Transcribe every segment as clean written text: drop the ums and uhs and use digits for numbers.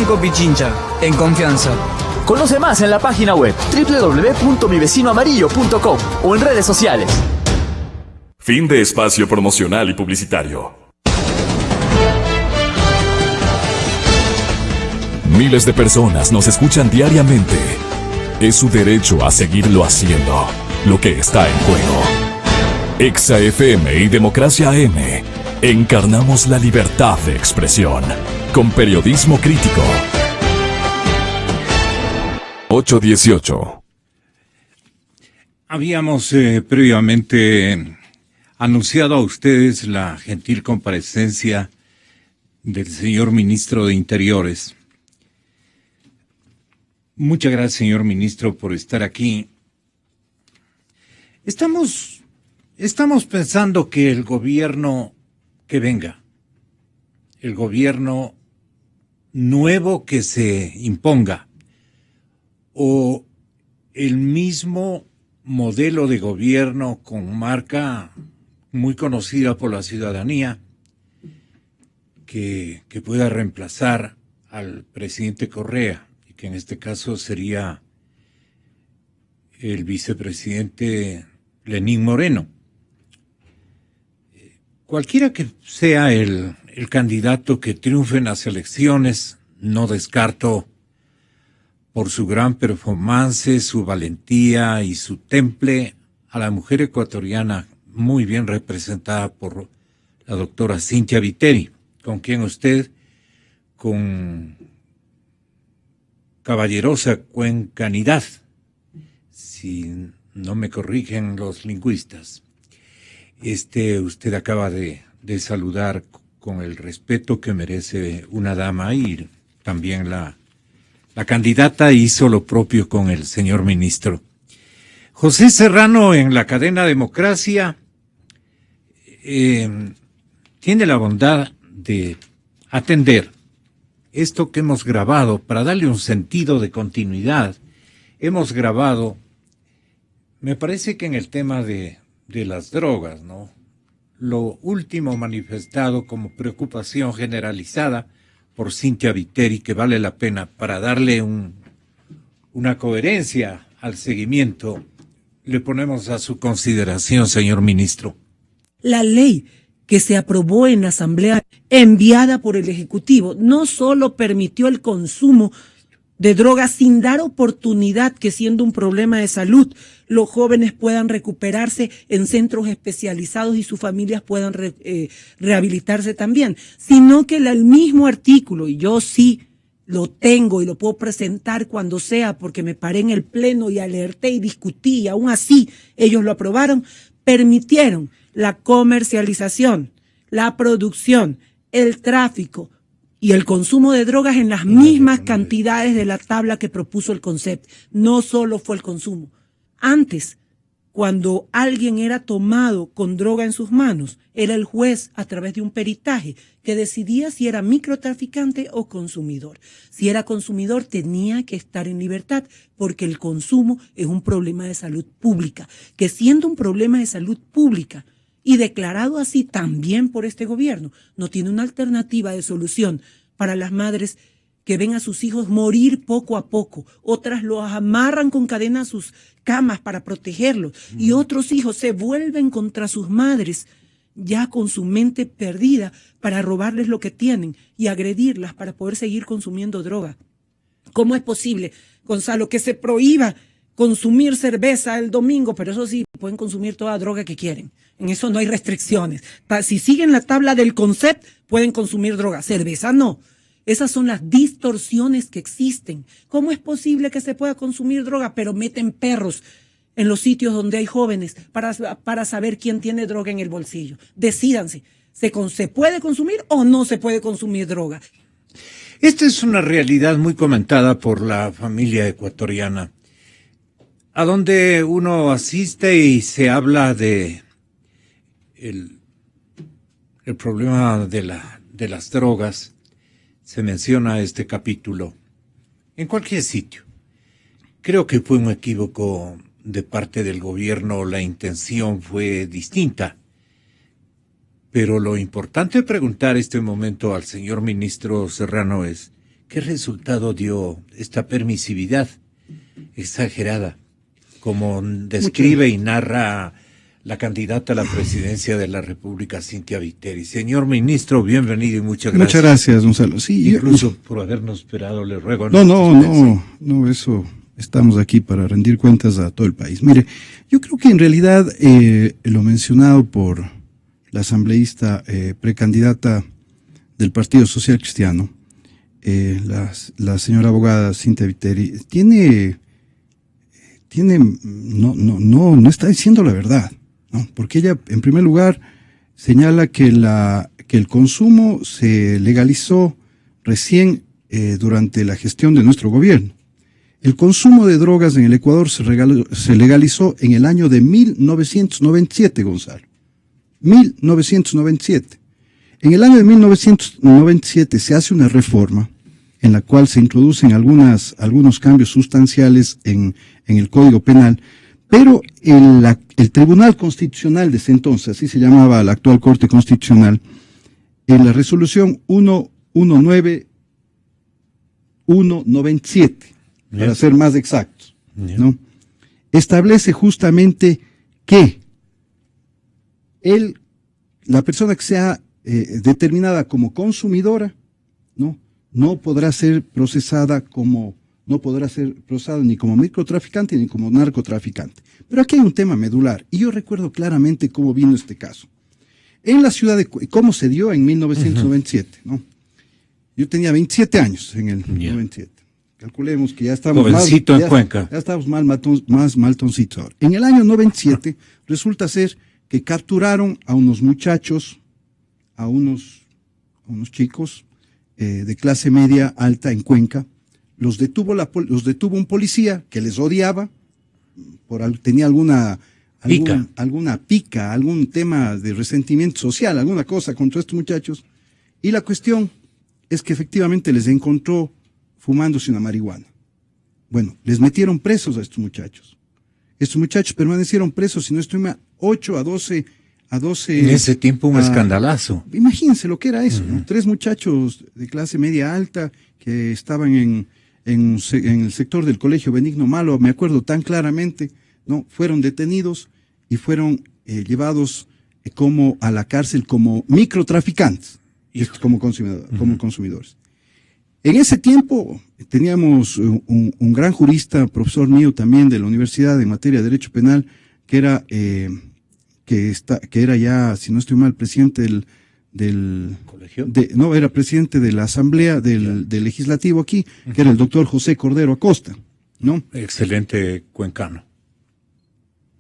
Banco Pichincha, en confianza. Conoce más en la página web www.mivecinoamarillo.com o en redes sociales. Fin de espacio promocional y publicitario. Miles de personas nos escuchan diariamente. Es su derecho a seguirlo haciendo. Lo que está en juego. Exa FM y Democracia AM. Encarnamos la libertad de expresión. Con periodismo crítico. 818. Habíamos previamente anunciado a ustedes la gentil comparecencia del señor ministro de Interiores. Muchas gracias, señor ministro, por estar aquí. Estamos pensando que el gobierno que venga, el gobierno nuevo que se imponga, o el mismo modelo de gobierno con marca muy conocida por la ciudadanía, que pueda reemplazar al presidente Correa, y que en este caso sería el vicepresidente Lenín Moreno. Cualquiera que sea el candidato que triunfe en las elecciones, no descarto, por su gran performance, su valentía y su temple, a la mujer ecuatoriana muy bien representada por la doctora Cynthia Viteri, con quien usted, con caballerosa cuencanidad, si no me corrigen los lingüistas, usted acaba de saludar con el respeto que merece una dama, y también la candidata hizo lo propio con el señor ministro. José Serrano, en la cadena Democracia, tiene la bondad de atender esto que hemos grabado para darle un sentido de continuidad. Hemos grabado, me parece que en el tema de las drogas, ¿no? Lo último manifestado como preocupación generalizada por Cynthia Viteri, que vale la pena para darle una coherencia al seguimiento, le ponemos a su consideración, señor ministro. La ley que se aprobó en la Asamblea enviada por el Ejecutivo no solo permitió el consumo de drogas sin dar oportunidad que, siendo un problema de salud, los jóvenes puedan recuperarse en centros especializados y sus familias puedan rehabilitarse también, sino que el mismo artículo, y yo sí lo tengo y lo puedo presentar cuando sea, porque me paré en el pleno y alerté y discutí, y aún así ellos lo aprobaron, permitieron la comercialización, la producción, el tráfico y el consumo de drogas en las mismas cantidades de la tabla que propuso el CONCEP. No solo fue el consumo. Antes, cuando alguien era tomado con droga en sus manos, era el juez, a través de un peritaje, que decidía si era microtraficante o consumidor. Si era consumidor, tenía que estar en libertad, porque el consumo es un problema de salud pública, que siendo un problema de salud pública, y declarado así también por este gobierno, no tiene una alternativa de solución para las madres que ven a sus hijos morir poco a poco. Otras los amarran con cadena a sus camas para protegerlos, y otros hijos se vuelven contra sus madres, ya con su mente perdida, para robarles lo que tienen y agredirlas para poder seguir consumiendo droga. ¿Cómo es posible, Gonzalo, que se prohíba consumir cerveza el domingo, pero eso sí, pueden consumir toda droga que quieren? En eso no hay restricciones. Si siguen la tabla del CONCEP, pueden consumir droga. Cerveza no. Esas son las distorsiones que existen. ¿Cómo es posible que se pueda consumir droga, pero meten perros en los sitios donde hay jóvenes para saber quién tiene droga en el bolsillo? Decídanse, ¿se puede consumir o no se puede consumir droga? Esta es una realidad muy comentada por la familia ecuatoriana, a donde uno asiste y se habla de el problema de las drogas. Se menciona este capítulo en cualquier sitio. Creo que fue un equívoco de parte del gobierno, la intención fue distinta. Pero lo importante preguntar este momento al señor ministro Serrano es, ¿Qué resultado dio esta permisividad exagerada, como describe y narra la candidata a la presidencia de la República, Cynthia Viteri? Señor ministro, bienvenido y muchas gracias. Muchas gracias, Gonzalo. Sí, incluso por habernos esperado, le ruego. No, eso, estamos aquí para rendir cuentas a todo el país. Mire, yo creo que en realidad lo mencionado por la asambleísta precandidata del Partido Social Cristiano, la señora abogada Cynthia Viteri, no está diciendo la verdad, ¿no? Porque ella, en primer lugar, señala que el consumo se legalizó recién durante la gestión de nuestro gobierno. El consumo de drogas en el Ecuador se legalizó en el año de 1997, Gonzalo. 1997. En el año de 1997 se hace una reforma en la cual se introducen algunos cambios sustanciales en el Código Penal, pero el Tribunal Constitucional de ese entonces, así se llamaba la actual Corte Constitucional, en la resolución 119197, para ser más exactos, ¿no? Establece justamente que la persona que sea determinada como consumidora, no podrá ser procesada ni como microtraficante ni como narcotraficante. Pero aquí hay un tema medular, y yo recuerdo claramente cómo vino este caso. En la ciudad cómo se dio en 1997, ¿no? Yo tenía 27 años en el 97. Calculemos que ya estamos jovencito en Cuenca. Ya estamos más maltoncitos ahora. En el año 97 resulta ser que capturaron a unos muchachos, a unos chicos de clase media alta en Cuenca. Los detuvo un policía que les odiaba, tenía alguna pica, algún tema de resentimiento social, alguna cosa contra estos muchachos. Y la cuestión es que efectivamente les encontró fumándose una marihuana. Bueno, les metieron presos a estos muchachos. Estos muchachos permanecieron presos, si no estoy mal, 8 a 12. En ese tiempo un escandalazo. Imagínense lo que era eso, ¿no? 3 muchachos de clase media alta que estaban en el sector del Colegio Benigno Malo, me acuerdo tan claramente, ¿no? Fueron detenidos y fueron llevados como a la cárcel como microtraficantes, como consumidores. En ese tiempo teníamos un gran jurista, profesor mío también de la universidad en materia de derecho penal, que era ya, si no estoy mal, presidente del ¿colegio? Era presidente de la asamblea del legislativo aquí, que era el doctor José Cordero Acosta, ¿no? Excelente cuencano.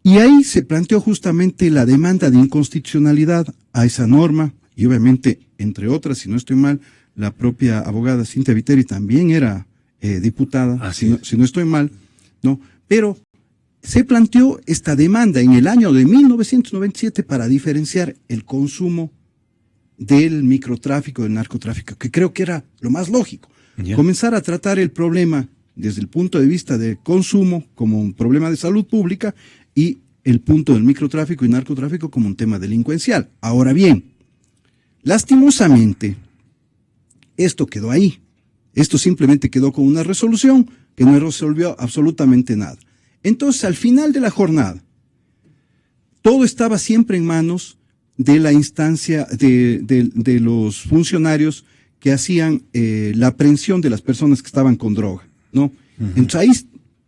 Y ahí se planteó justamente la demanda de inconstitucionalidad a esa norma, y obviamente, entre otras, si no estoy mal, la propia abogada Cynthia Viteri también era diputada, si no estoy mal, ¿no? Pero se planteó esta demanda en el año de 1997 para diferenciar el consumo del microtráfico, del narcotráfico, que creo que era lo más lógico. Comenzar a tratar el problema desde el punto de vista del consumo como un problema de salud pública y el punto del microtráfico y narcotráfico como un tema delincuencial. Ahora bien, lastimosamente, esto quedó ahí. Esto simplemente quedó con una resolución que no resolvió absolutamente nada. Entonces, al final de la jornada, todo estaba siempre en manos de la instancia de los funcionarios que hacían la aprehensión de las personas que estaban con droga, ¿no? Entonces, ahí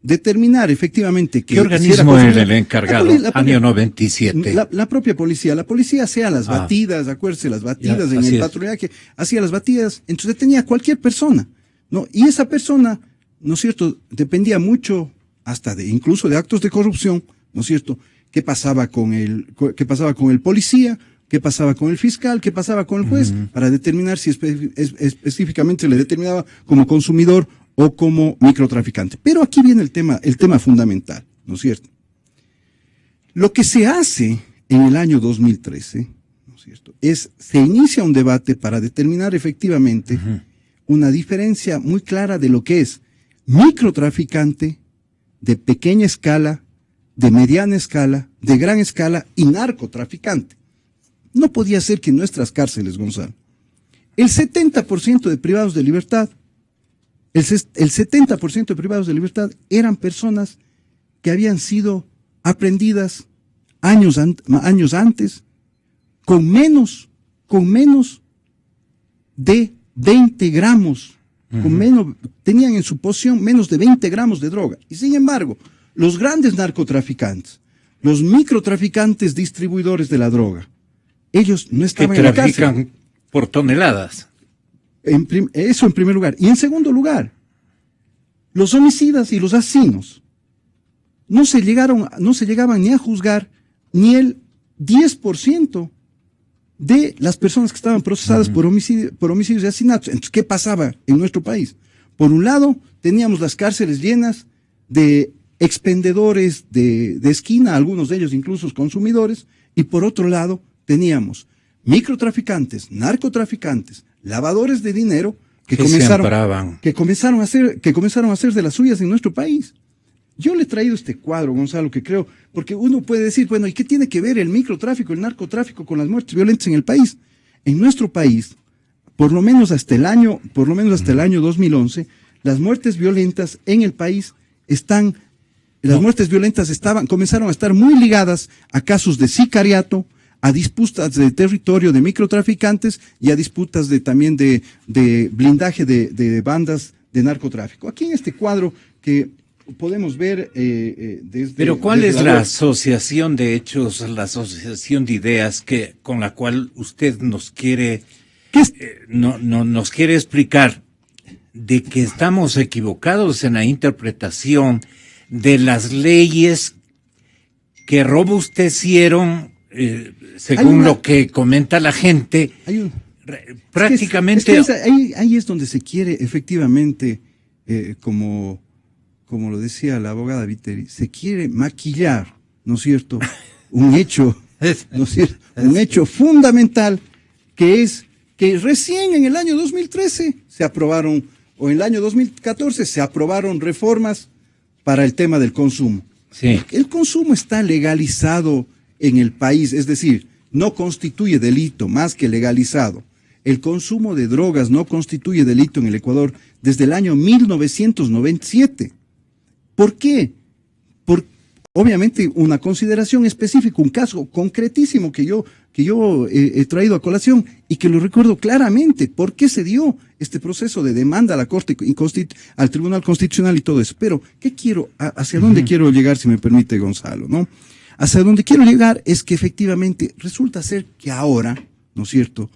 determinar efectivamente que... ¿Qué organismo era el encargado? Año 97. La propia policía. La policía hacía las batidas, acuérdese, las batidas en el patrullaje, hacía las batidas, entonces detenía a cualquier persona, ¿no? Y esa persona, ¿no es cierto?, dependía mucho incluso de actos de corrupción, ¿no es cierto?, qué pasaba con el policía, qué pasaba con el fiscal, qué pasaba con el juez, para determinar si específicamente se le determinaba como consumidor o como microtraficante. Pero aquí viene el tema fundamental, ¿no es cierto? Lo que se hace en el año 2013, ¿no es cierto?, se inicia un debate para determinar efectivamente una diferencia muy clara de lo que es microtraficante, de pequeña escala, de mediana escala, de gran escala y narcotraficante. No podía ser que en nuestras cárceles, Gonzalo, el 70% de privados de libertad el 70% de privados de libertad eran personas que habían sido aprendidas años antes con menos de 20 gramos, tenían en su posesión menos de 20 gramos de droga. Y sin embargo, los grandes narcotraficantes, los microtraficantes distribuidores de la droga, ellos no estaban en la cárcel. Que trafican por toneladas. Eso en primer lugar. Y en segundo lugar, los homicidas y los asesinos no se llegaban ni a juzgar ni el 10% de las personas que estaban procesadas por homicidios y asesinatos. Entonces, ¿qué pasaba en nuestro país? Por un lado, teníamos las cárceles llenas de expendedores de esquina, algunos de ellos incluso consumidores, y por otro lado, teníamos microtraficantes, narcotraficantes, lavadores de dinero que comenzaron a hacer de las suyas en nuestro país. Yo le he traído este cuadro, Gonzalo, que creo, porque uno puede decir, bueno, ¿y qué tiene que ver el microtráfico, el narcotráfico con las muertes violentas en el país? En nuestro país, por lo menos hasta el año 2011, las muertes violentas en el país comenzaron a estar muy ligadas a casos de sicariato, a disputas de territorio de microtraficantes y a disputas también de blindaje de bandas de narcotráfico. Aquí en este cuadro que podemos ver desde... Pero ¿cuál es la asociación de hechos, la asociación de ideas con la cual usted nos quiere nos quiere explicar de que estamos equivocados en la interpretación de las leyes que robustecieron, según lo que comenta la gente, prácticamente... Ahí es donde se quiere efectivamente, como lo decía la abogada Viteri, se quiere maquillar, ¿no es cierto?, un hecho, ¿no es cierto?, un hecho fundamental, que es que recién en el año 2013 se aprobaron, o en el año 2014 se aprobaron reformas para el tema del consumo. Sí. El consumo está legalizado en el país, es decir, no constituye delito más que legalizado. El consumo de drogas no constituye delito en el Ecuador desde el año 1997. ¿Por qué? Obviamente una consideración específica, un caso concretísimo que yo he traído a colación y que lo recuerdo claramente. ¿Por qué se dio este proceso de demanda a la Corte, al Tribunal Constitucional y todo eso? Pero, ¿hacia dónde quiero llegar, si me permite, Gonzalo, ¿no? Hacia dónde quiero llegar es que efectivamente resulta ser que ahora, ¿no es cierto?,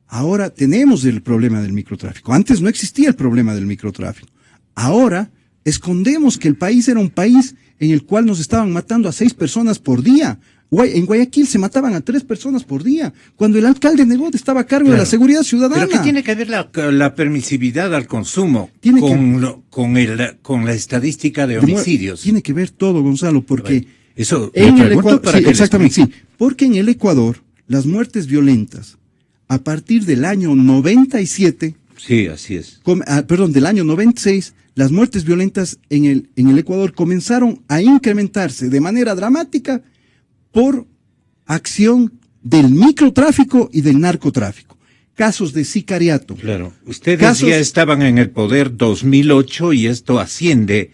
ahora tenemos el problema del microtráfico. Antes no existía el problema del microtráfico. Ahora escondemos que el país era un país en el cual nos estaban matando a 6 personas por día. En Guayaquil se mataban a 3 personas por día, cuando el alcalde Nebot estaba a cargo de la seguridad ciudadana. ¿Pero qué tiene que ver la permisividad al consumo con la estadística de homicidios? Tiene que ver todo, Gonzalo, porque... Eso en el Ecuador, exactamente, sí. Porque en el Ecuador, las muertes violentas, a partir del año 97... Sí, así es. Del año 96... las muertes violentas en el Ecuador comenzaron a incrementarse de manera dramática por acción del microtráfico y del narcotráfico. Casos de sicariato. Claro. Ustedes ya estaban en el poder 2008 y esto asciende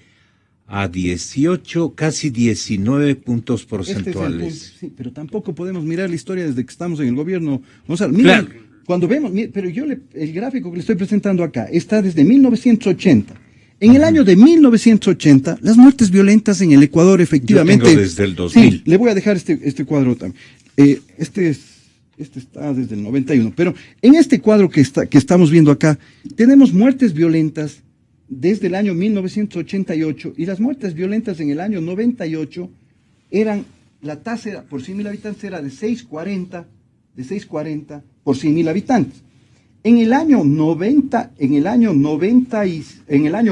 a 18, casi 19 puntos porcentuales. Sí, pero tampoco podemos mirar la historia desde que estamos en el gobierno. Gonzalo, mira, claro. Cuando vemos, pero el gráfico que le estoy presentando acá está desde 1980. En el año de 1980, las muertes violentas en el Ecuador efectivamente... Yo tengo desde el 2000. Sí, le voy a dejar este cuadro también. Este está desde el 91. Pero en este cuadro que estamos viendo acá, tenemos muertes violentas desde el año 1988, y las muertes violentas en el año 98 la tasa por 100.000 habitantes era de 6.40 por 100.000 habitantes. En el año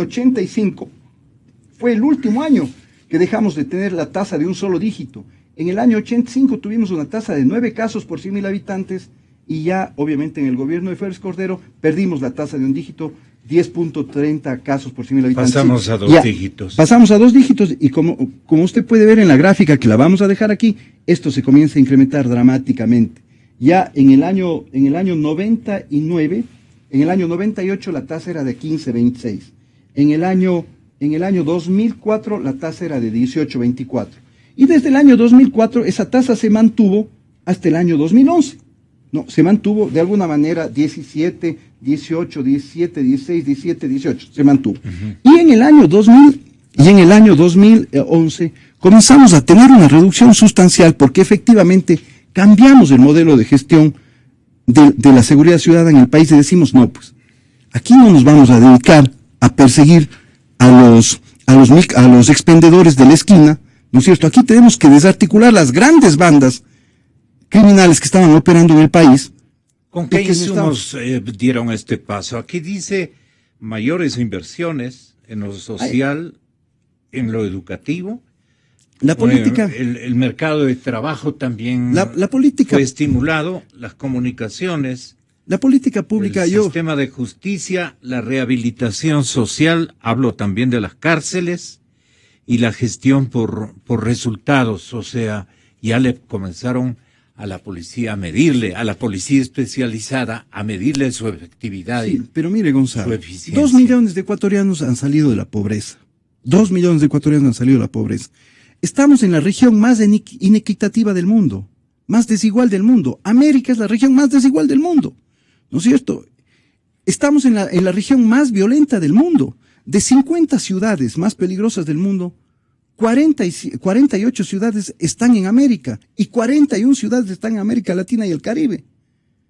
85, fue el último año que dejamos de tener la tasa de un solo dígito. En el año 85 tuvimos una tasa de 9 casos por 100.000 habitantes, y ya, obviamente, en el gobierno de Félix Cordero perdimos la tasa de un dígito, 10.30 casos por 100.000 habitantes. Pasamos a dos dígitos. Pasamos a 2 dígitos, y como usted puede ver en la gráfica que la vamos a dejar aquí, esto se comienza a incrementar dramáticamente. Ya en el año 99 En el año 98 la tasa era de 15.26. En el año 2004 la tasa era de 18.24. Y desde el año 2004 esa tasa se mantuvo hasta el año 2011. No, se mantuvo de alguna manera 17, 18, 17, 16, 17, 18. Se mantuvo. Y en el año 2011 comenzamos a tener una reducción sustancial porque efectivamente cambiamos el modelo de gestión de la seguridad ciudadana en el país y decimos, no, pues, aquí no nos vamos a dedicar a perseguir a los expendedores de la esquina, ¿no es cierto? Aquí tenemos que desarticular las grandes bandas criminales que estaban operando en el país. ¿Con qué insumos dieron este paso? Aquí dice mayores inversiones en lo social, en lo educativo. La política, el mercado de trabajo también la política fue estimulado, las comunicaciones, la política pública, el sistema de justicia, la rehabilitación social, hablo también de las cárceles y la gestión por resultados, o sea, ya le comenzaron a la policía a medirle, a la policía especializada a medirle su efectividad. Sí, pero mire, Gonzalo, su eficiencia. 2 millones de ecuatorianos han salido de la pobreza. 2 millones de ecuatorianos han salido de la pobreza. Estamos en la región más inequitativa del mundo, más desigual del mundo. América es la región más desigual del mundo, ¿no es cierto? Estamos en la región más violenta del mundo. De 50 ciudades más peligrosas del mundo, 48 ciudades están en América y 41 ciudades están en América Latina y el Caribe.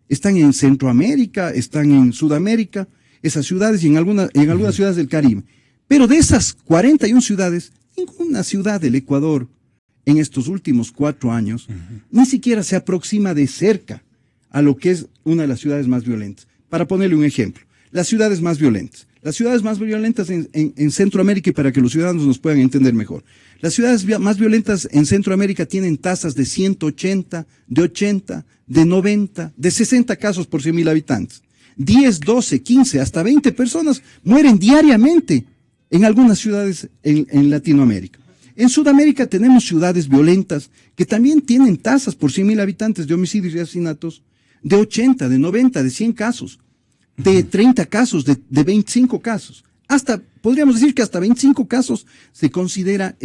Están en Centroamérica, están en Sudamérica, esas ciudades y en algunas ciudades del Caribe. Pero de esas 41 ciudades, ninguna ciudad del Ecuador en estos últimos 4 años ni siquiera se aproxima de cerca a lo que es una de las ciudades más violentas. Para ponerle un ejemplo, las ciudades más violentas en Centroamérica, y para que los ciudadanos nos puedan entender mejor. Las ciudades más violentas en Centroamérica tienen tasas de 180, de 80, de 90, de 60 casos por 100.000 habitantes. 10, 12, 15, hasta 20 personas mueren diariamente en algunas ciudades en Latinoamérica. En Sudamérica tenemos ciudades violentas que también tienen tasas por 100.000 habitantes de homicidios y asesinatos de 80, de 90, de 100 casos, de 30 casos, de 25 casos. Podríamos decir que hasta 25 casos se considera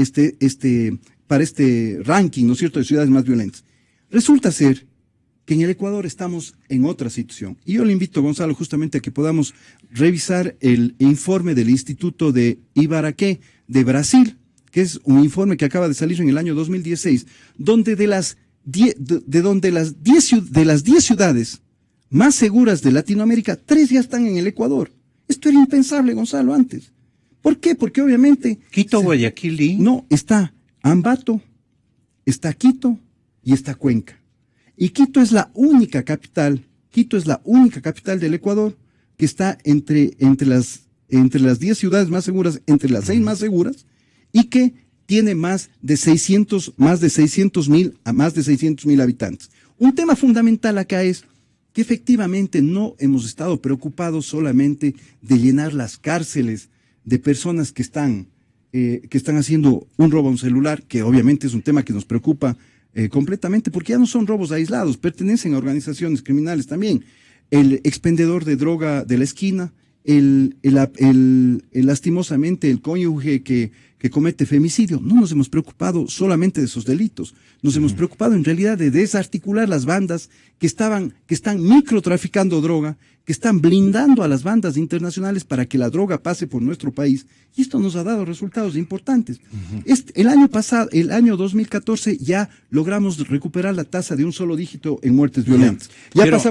para este ranking, ¿no es cierto?, de ciudades más violentas. Resulta ser que en el Ecuador estamos en otra situación. Y yo le invito, Gonzalo, justamente a que podamos revisar el informe del Instituto de Ibaraki de Brasil, que es un informe que acaba de salir en el año 2016, donde de las 10 ciudades más seguras de Latinoamérica, 3 ya están en el Ecuador. Esto era impensable, Gonzalo, antes. ¿Por qué? Porque obviamente... Quito, Guayaquil y... No, está Ambato, está Quito y está Cuenca. Y Quito es la única capital del Ecuador que está entre las 10 ciudades más seguras, entre las 6 más seguras, y que tiene más de 600.000 habitantes. Un tema fundamental acá es que efectivamente no hemos estado preocupados solamente de llenar las cárceles de personas que están haciendo un robo a un celular, que obviamente es un tema que nos preocupa completamente, porque ya no son robos aislados, pertenecen a organizaciones criminales también. El expendedor de droga de la esquina, lastimosamente el cónyuge que comete femicidio. No nos hemos preocupado solamente de esos delitos, nos hemos preocupado en realidad de desarticular las bandas que están microtraficando droga, que están blindando a las bandas internacionales para que la droga pase por nuestro país, y esto nos ha dado resultados importantes. El año pasado, el año 2014, ya logramos recuperar la tasa de un solo dígito en muertes violentas.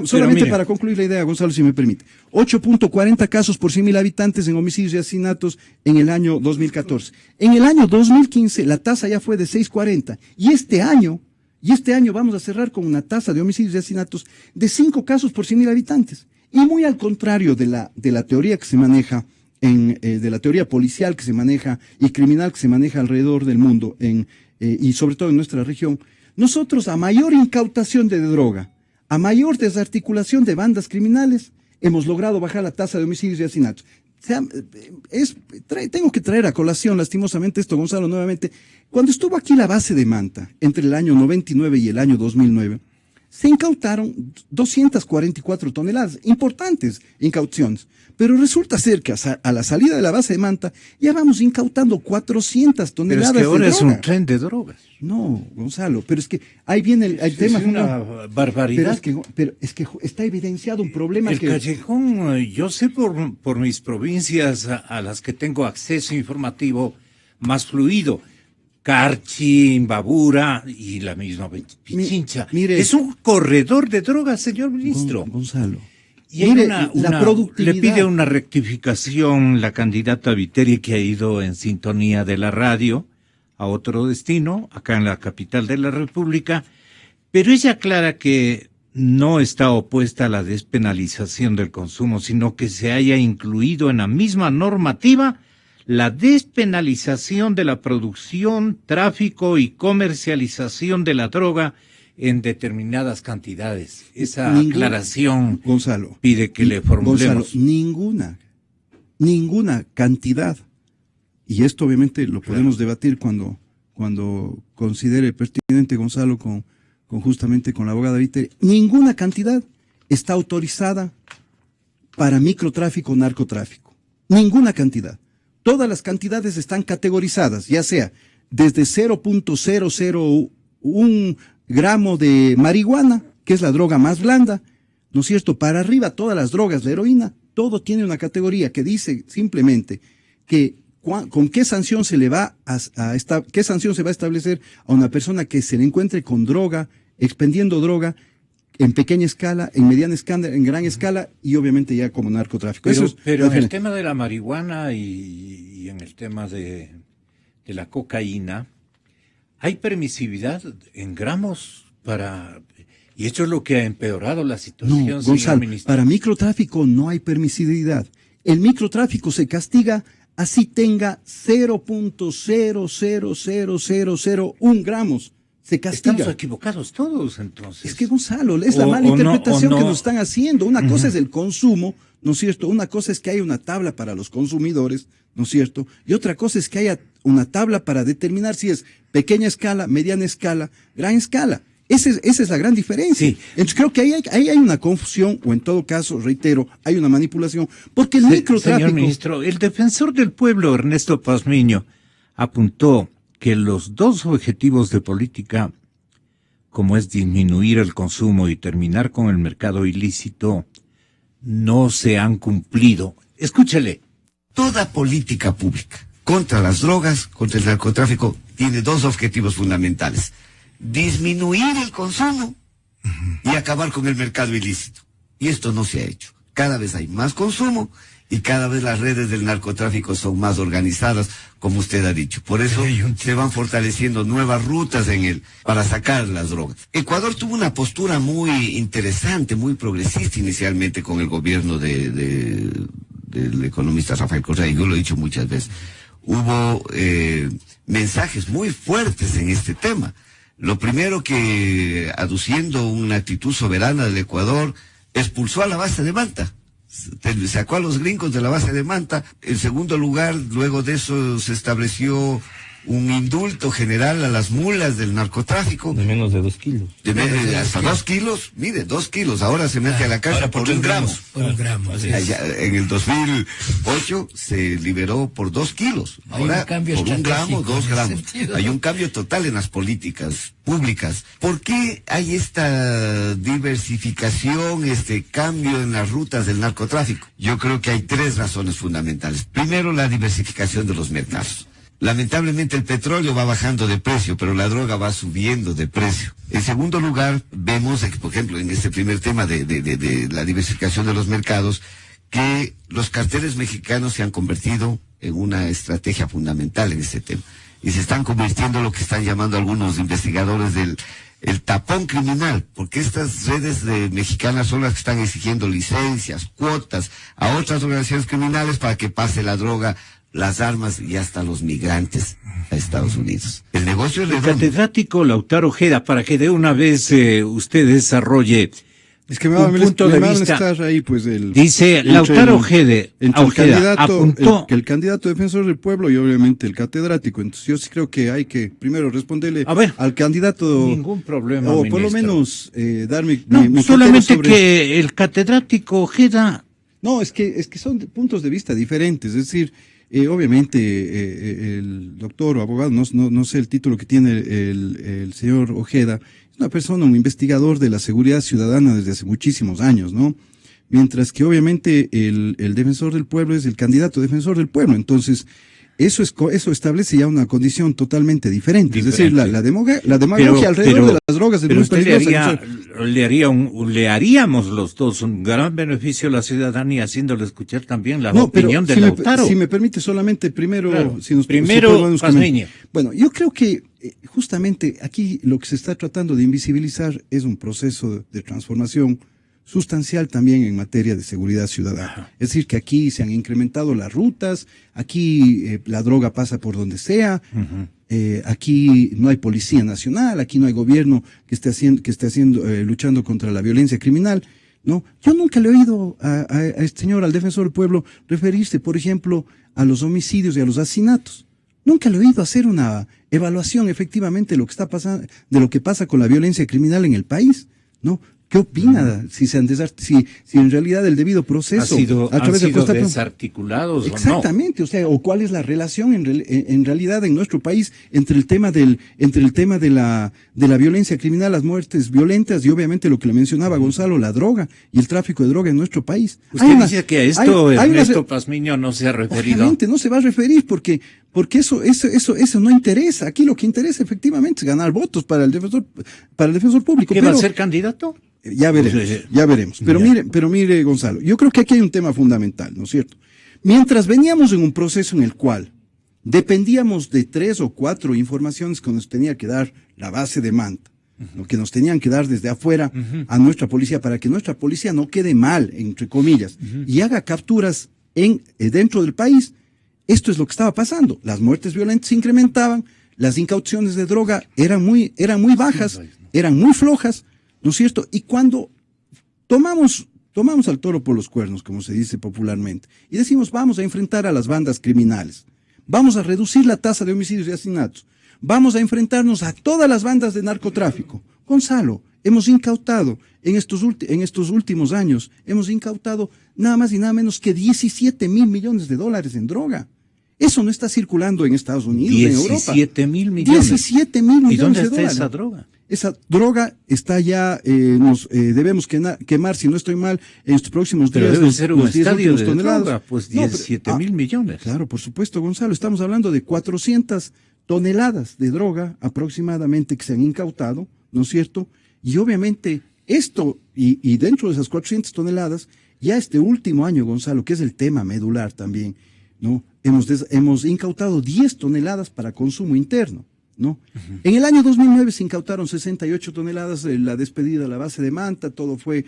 Solamente para concluir la idea, Gonzalo, si me permite, 8.40 casos por 100.000 habitantes en homicidios y asesinatos en el año 2014. En el año 2015 la tasa ya fue de 6.40, y este año vamos a cerrar con una tasa de homicidios y asesinatos de 5 casos por 100.000 habitantes. Y muy al contrario de la teoría que se maneja, de la teoría policial que se maneja y criminal que se maneja alrededor del mundo, y sobre todo en nuestra región, nosotros, a mayor incautación de droga, a mayor desarticulación de bandas criminales, hemos logrado bajar la tasa de homicidios y asesinatos. Tengo que traer a colación, lastimosamente, esto, Gonzalo, nuevamente. Cuando estuvo aquí la base de Manta, entre el año 99 y el año 2009, se incautaron 244 toneladas, importantes incauciones. Pero resulta ser que a la salida de la base de Manta ya vamos incautando 400 toneladas de droga. Pero es que ahora es un tren de drogas. No, Gonzalo, pero es que ahí viene el tema. Es una barbaridad. Pero es que está evidenciado un problema. El callejón, yo sé por mis provincias a las que tengo acceso informativo más fluido. Carchi, Imbabura y la misma Pichincha. Mire, es un corredor de drogas, señor ministro. Gonzalo. Y mire, la productividad. Le pide una rectificación la candidata Viteri, que ha ido en sintonía de la radio a otro destino, acá en la capital de la República, pero ella aclara que no está opuesta a la despenalización del consumo, sino que se haya incluido en la misma normativa la despenalización de la producción, tráfico y comercialización de la droga en determinadas cantidades. Esa aclaración, Gonzalo, pide que le formulemos. Gonzalo, ninguna cantidad, y esto obviamente lo podemos debatir cuando considere pertinente, Gonzalo, justamente con la abogada Viteri, ninguna cantidad está autorizada para microtráfico o narcotráfico. Ninguna cantidad. Todas las cantidades están categorizadas, ya sea desde 0.001 gramo de marihuana, que es la droga más blanda, ¿no es cierto? Para arriba, todas las drogas, la heroína, todo tiene una categoría que dice simplemente que con qué sanción se le va qué sanción se va a establecer a una persona que se le encuentre con droga, expendiendo droga, en pequeña escala, en mediana escala, en gran escala y obviamente ya como narcotráfico. Pero en el tema de la marihuana y en el tema de la cocaína, hay permisividad en gramos y eso es lo que ha empeorado la situación. No, Gonzalo, para microtráfico no hay permisividad. El microtráfico se castiga así tenga 0.00001 gramos. Se castiga. Estamos equivocados todos, entonces. Es que, Gonzalo, es la mala interpretación que nos están haciendo. Una cosa es el consumo, ¿no es cierto? Una cosa es que haya una tabla para los consumidores, ¿no es cierto? Y otra cosa es que haya una tabla para determinar si es pequeña escala, mediana escala, gran escala. Esa es la gran diferencia. Sí. Entonces creo que ahí hay una confusión, o en todo caso, reitero, hay una manipulación, porque el microtráfico... Señor ministro, el defensor del pueblo, Ernesto Pazmiño, apuntó que los dos objetivos de política, como es disminuir el consumo y terminar con el mercado ilícito, no se han cumplido. Escúchele. Toda política pública contra las drogas, contra el narcotráfico, tiene dos objetivos fundamentales: disminuir el consumo y acabar con el mercado ilícito. Y esto no se ha hecho. Cada vez hay más consumo y cada vez las redes del narcotráfico son más organizadas, como usted ha dicho. Por eso se van fortaleciendo nuevas rutas para sacar las drogas. Ecuador tuvo una postura muy interesante, muy progresista inicialmente con el gobierno del economista Rafael Correa, y yo lo he dicho muchas veces. Hubo mensajes muy fuertes en este tema. Lo primero que, aduciendo una actitud soberana del Ecuador, expulsó a la base de Manta. Sacó a los gringos de la base de Manta. En segundo lugar, luego de eso se estableció un indulto general a las mulas del narcotráfico. De menos de 2 kilos. Hasta 2 kilos, mire, 2 kilos. Ahora se mete a la cárcel por 1 gramo. Por 1 gramo. En el 2008 se liberó por 2 kilos. Ahora, por 1 gramo, 2 gramos. Hay un cambio total en las políticas públicas. ¿Por qué hay esta diversificación, este cambio en las rutas del narcotráfico? Yo creo que hay 3 razones fundamentales. Primero, la diversificación de los mercados. Lamentablemente el petróleo va bajando de precio, pero la droga va subiendo de precio. En segundo lugar, vemos, por ejemplo, en este primer tema de la diversificación de los mercados, que los carteles mexicanos se han convertido en una estrategia fundamental en este tema. Y se están convirtiendo en lo que están llamando algunos investigadores el tapón criminal, porque estas redes mexicanas son las que están exigiendo licencias, cuotas a otras organizaciones criminales para que pase la droga, las armas y hasta los migrantes a Estados Unidos. El negocio es redondo. Catedrático Lautaro Ojeda, para que de una vez usted desarrolle Es que me un punto de vista. Ahí, pues, Dice Lautaro Ojeda apuntó el candidato defensor del pueblo y obviamente el catedrático. Entonces yo sí creo que hay que primero responderle al candidato. Ningún problema, o ministro. por lo menos dar mi solamente que el catedrático Ojeda. No, es que son puntos de vista diferentes. Es decir, obviamente el doctor o abogado, no sé el título que tiene el señor Ojeda, es una persona, un investigador de la seguridad ciudadana desde hace muchísimos años, ¿no? Mientras que obviamente el defensor del pueblo es el candidato defensor del pueblo. Entonces, eso establece ya una condición totalmente diferente. Es decir, la demagogia alrededor de las drogas es muy peligrosa. Le haríamos los dos un gran beneficio a la ciudadanía, haciéndole escuchar también la opinión de Lautaro. Si me permite solamente primero, claro. Pazmiño. Bueno, yo creo que justamente aquí lo que se está tratando de invisibilizar es un proceso de transformación sustancial también en materia de seguridad ciudadana. Ajá. Es decir, que aquí se han incrementado las rutas, aquí la droga pasa por donde sea, aquí no hay policía nacional, aquí no hay gobierno que esté luchando contra la violencia criminal, ¿no? Yo nunca le he oído a este señor, al defensor del pueblo, referirse, por ejemplo, a los homicidios y a los asesinatos. Nunca le he oído hacer una evaluación efectivamente de lo que está pasando, de lo que pasa con la violencia criminal en el país, ¿no? ¿Qué opina? Si en realidad el debido proceso han sido desarticulados exactamente, o sea, o cuál es la relación en realidad en nuestro país entre el tema de la violencia criminal, las muertes violentas y obviamente lo que le mencionaba Gonzalo, la droga y el tráfico de droga en nuestro país. Usted dice que a esto Ernesto Pazmiño no se ha referido. Obviamente no se va a referir porque eso no interesa. Aquí lo que interesa efectivamente es ganar votos para el defensor público. ¿Qué va a ser candidato? Ya veremos. Pero mire, Gonzalo, yo creo que aquí hay un tema fundamental, ¿no es cierto? Mientras veníamos en un proceso en el cual dependíamos de 3 o 4 informaciones que nos tenía que dar la base de Manta, lo que nos tenían que dar desde afuera a nuestra policía para que nuestra policía no quede mal, entre comillas, y haga capturas dentro del país. Esto es lo que estaba pasando. Las muertes violentas se incrementaban, las incauciones de droga eran muy bajas, eran muy flojas, ¿no es cierto? Y cuando tomamos al toro por los cuernos, como se dice popularmente, y decimos vamos a enfrentar a las bandas criminales, vamos a reducir la tasa de homicidios y asesinatos, vamos a enfrentarnos a todas las bandas de narcotráfico. Gonzalo, hemos incautado en estos últimos años, nada más y nada menos que 17,000 millones de dólares en droga. Eso no está circulando en Estados Unidos, en Europa. 17,000 millones. 17,000 millones de dólares. ¿Y dónde está esa droga? Esa droga está ya, debemos quemar, si no estoy mal, en estos próximos días. Pero debe ser un estadio de toneladas. Droga, pues 17,000 millones. Claro, por supuesto, Gonzalo, estamos hablando de 400 toneladas de droga aproximadamente que se han incautado, ¿no es cierto? Y obviamente esto, y dentro de esas 400 toneladas, ya este último año, Gonzalo, que es el tema medular también, ¿no? Hemos incautado 10 toneladas para consumo interno, ¿no? En el año 2009 se incautaron 68 toneladas, la despedida de la base de Manta, todo fue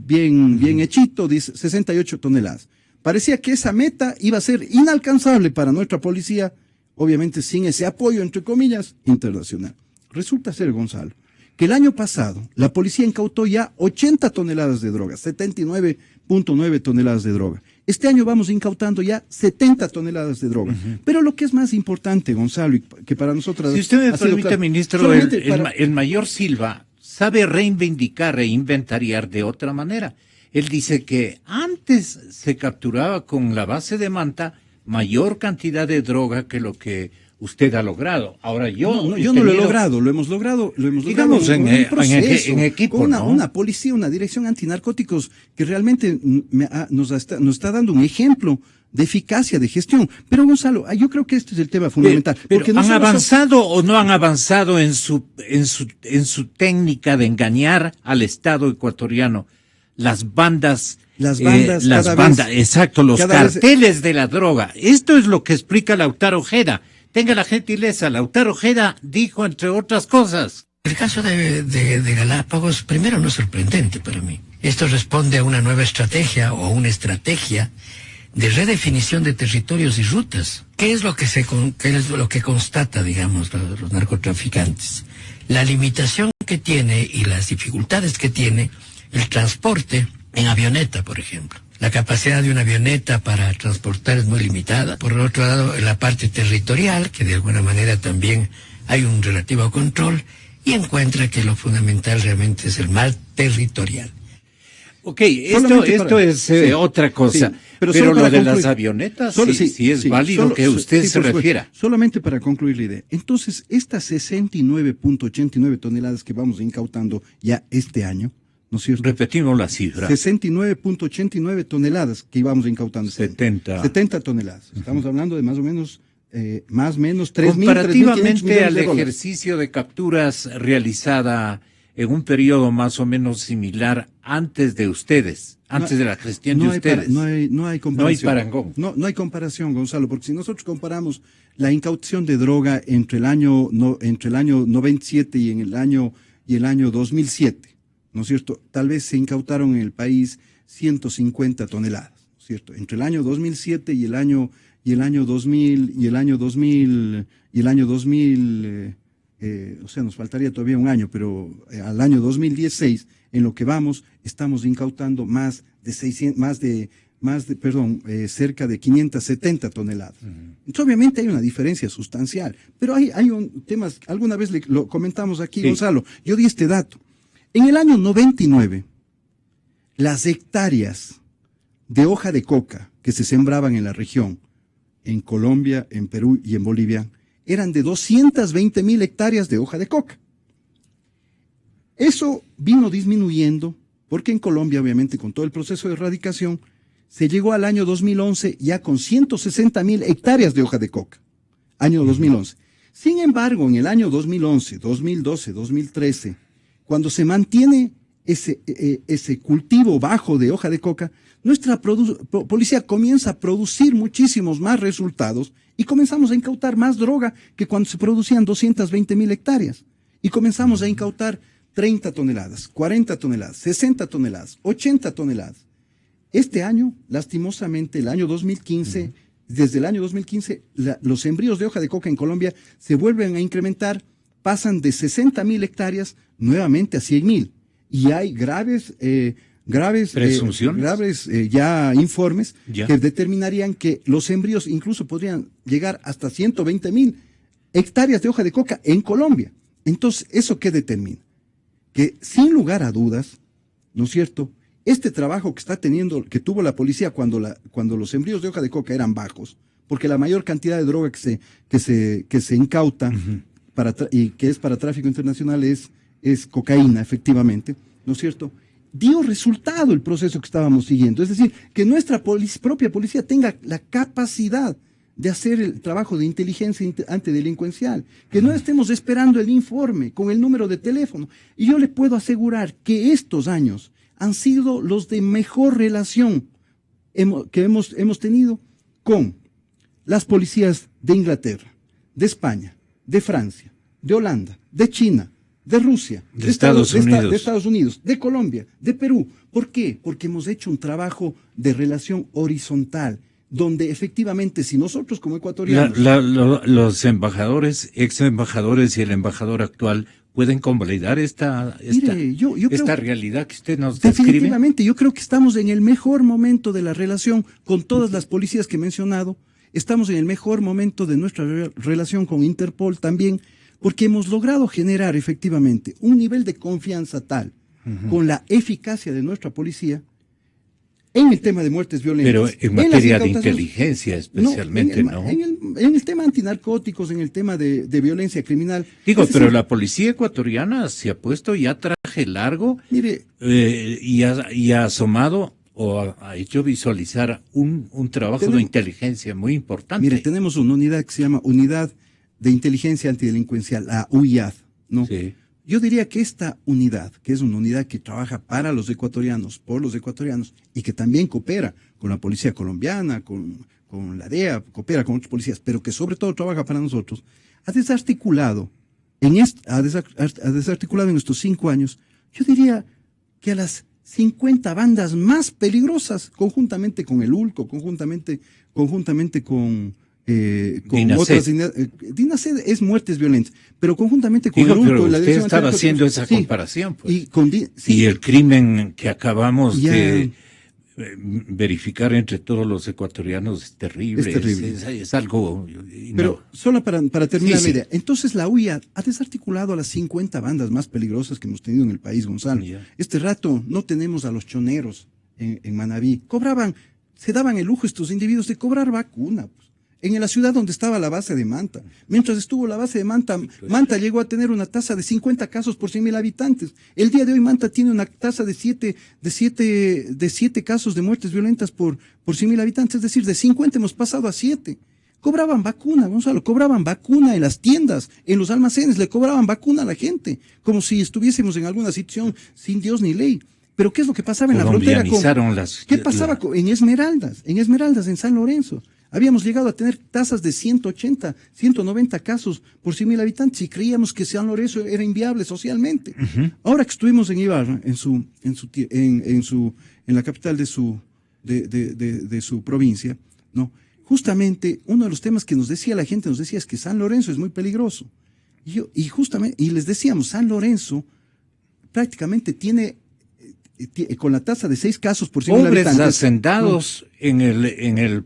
bien hechito, 68 toneladas. Parecía que esa meta iba a ser inalcanzable para nuestra policía, obviamente sin ese apoyo, entre comillas, internacional. Resulta ser, Gonzalo, que el año pasado la policía incautó ya 80 toneladas de droga, 79.9 toneladas de droga. Este año vamos incautando ya 70 toneladas de droga. Pero lo que es más importante, Gonzalo, y que para nosotros... Si usted me permite, ministro, el mayor Silva sabe reivindicar e inventariar de otra manera. Él dice que antes se capturaba con la base de Manta mayor cantidad de droga que lo que usted ha logrado. Ahora yo no lo he logrado, lo hemos logrado digamos en equipo, una policía, una dirección antinarcóticos que realmente nos está dando un ejemplo de eficacia de gestión. Pero Gonzalo, yo creo que este es el tema fundamental. Porque ¿han avanzado o no han avanzado en su técnica de engañar al Estado ecuatoriano? Las bandas, los carteles de la droga. Esto es lo que explica Lautaro Ojeda. Tenga la gentileza, Lautaro Ojeda dijo, entre otras cosas. El caso de Galápagos, primero, no es sorprendente para mí. Esto responde a una nueva estrategia o a una estrategia de redefinición de territorios y rutas. ¿Qué es lo que constata, digamos, los narcotraficantes? La limitación que tiene y las dificultades que tiene el transporte en avioneta, por ejemplo. La capacidad de una avioneta para transportar es muy limitada. Por otro lado, la parte territorial, que de alguna manera también hay un relativo control, y encuentra que lo fundamental realmente es el mal territorial. Ok, esto es sí, otra cosa, sí, pero lo de las avionetas sí es válido que usted se refiera. Solamente para concluir la idea. Entonces, estas 69.89 toneladas que vamos incautando ya este año, ¿no es cierto? Repetimos la cifra. 69.89 toneladas que íbamos incautando. 70 toneladas. Estamos hablando de más o menos, más o menos 3.000. Comparativamente al ejercicio de capturas realizada en un periodo más o menos similar antes de ustedes, antes de la gestión de ustedes. No hay comparación. No hay parangón. No hay comparación, Gonzalo, porque si nosotros comparamos la incautación de droga entre el año 97 y el año 2007, ¿no es cierto? Tal vez se incautaron en el país 150 toneladas, ¿no es cierto? Entre el año 2007 y el año 2000, o sea, nos faltaría todavía un año, pero al año 2016, en lo que vamos, estamos incautando cerca de 570 toneladas. Entonces, obviamente hay una diferencia sustancial, pero hay un tema, alguna vez lo comentamos aquí, sí. Gonzalo, yo di este dato. En el año 99, las hectáreas de hoja de coca que se sembraban en la región, en Colombia, en Perú y en Bolivia, eran de 220.000 hectáreas de hoja de coca. Eso vino disminuyendo porque en Colombia, obviamente, con todo el proceso de erradicación, se llegó al año 2011 ya con 160.000 hectáreas de hoja de coca. Año 2011. Sin embargo, en el año 2011, 2012, 2013, cuando se mantiene ese cultivo bajo de hoja de coca, nuestra policía comienza a producir muchísimos más resultados y comenzamos a incautar más droga que cuando se producían 220.000 hectáreas. Y comenzamos a incautar 30 toneladas, 40 toneladas, 60 toneladas, 80 toneladas. Este año, lastimosamente, el año 2015, desde el año 2015, los sembríos de hoja de coca en Colombia se vuelven a incrementar, pasan de 60.000 hectáreas nuevamente a 100.000. Y hay graves presunciones, ya informes que determinarían que los sembríos incluso podrían llegar hasta 120.000 hectáreas de hoja de coca en Colombia. Entonces, ¿eso qué determina? Que sin lugar a dudas, ¿no es cierto?, este trabajo que tuvo la policía cuando los sembríos de hoja de coca eran bajos, porque la mayor cantidad de droga que se incauta y que es para tráfico internacional es cocaína, efectivamente, ¿no es cierto?, dio resultado el proceso que estábamos siguiendo. Es decir, que nuestra propia policía tenga la capacidad de hacer el trabajo de inteligencia antidelincuencial, que no estemos esperando el informe con el número de teléfono. Y yo le puedo asegurar que estos años han sido los de mejor relación que hemos tenido con las policías de Inglaterra, de España, de Francia, de Holanda, de China, de Rusia, de Estados Unidos, de Colombia, de Perú. ¿Por qué? Porque hemos hecho un trabajo de relación horizontal, donde efectivamente si nosotros como ecuatorianos... los embajadores, ex embajadores y el embajador actual pueden convalidar esta realidad que usted nos describe. Definitivamente, yo creo que estamos en el mejor momento de la relación con todas las policías que he mencionado, estamos en el mejor momento de nuestra relación con Interpol también, porque hemos logrado generar efectivamente un nivel de confianza tal con la eficacia de nuestra policía en el tema de muertes violentas. Pero en materia de inteligencia especialmente, ¿no? En el tema antinarcóticos, en el tema de violencia criminal. Pero la policía ecuatoriana se ha puesto ya traje largo, mire, y ha asomado o ha hecho visualizar un trabajo de inteligencia muy importante. Mire, tenemos una unidad que se llama Unidad de Inteligencia Antidelincuencial, la UIAD, ¿no? Sí. Yo diría que esta unidad, que es una unidad que trabaja para los ecuatorianos, por los ecuatorianos, y que también coopera con la policía colombiana, con la DEA, coopera con otras policías, pero que sobre todo trabaja para nosotros, ha desarticulado en estos 5 años, yo diría que a las 50 bandas más peligrosas, conjuntamente con el ULCO, conjuntamente con con Dinacet. otras Dinacet es muertes violentas, pero conjuntamente con Digo, el hurto pero y la usted dirección estaba antinarcóticos, haciendo esa sí, comparación, pues. sí, Y el crimen que acabamos Ya. de verificar entre todos los ecuatorianos es terrible. Es terrible. Es algo... Pero solo para terminar Sí, la sí. idea, entonces la UIA ha desarticulado a las 50 bandas más peligrosas que hemos tenido en el país, Gonzalo. Ya. Este rato no tenemos a los choneros en Manabí. Se daban el lujo estos individuos de cobrar vacuna, pues, en la ciudad donde estaba la base de Manta. Mientras estuvo la base de Manta, Manta llegó a tener una tasa de 50 casos por 100.000 habitantes. El día de hoy Manta tiene una tasa de 7 casos de muertes violentas por 100.000 habitantes, es decir, de 50 hemos pasado a 7. Cobraban vacuna, Gonzalo, cobraban vacuna en las tiendas, en los almacenes, le cobraban vacuna a la gente, como si estuviésemos en alguna situación sin Dios ni ley. Pero ¿qué es lo que pasaba en la frontera ¿Qué pasaba en Esmeraldas, en San Lorenzo? Habíamos llegado a tener tasas de 180, 190 casos por 100.000 habitantes y creíamos que San Lorenzo era inviable socialmente. Ahora que estuvimos en Ibarra, en la capital de su provincia, ¿no? Justamente uno de los temas que nos decía la gente, es que San Lorenzo es muy peligroso. Y les decíamos, San Lorenzo prácticamente tiene con la tasa de 6 casos por 100.000 hombres habitantes. hacendados en el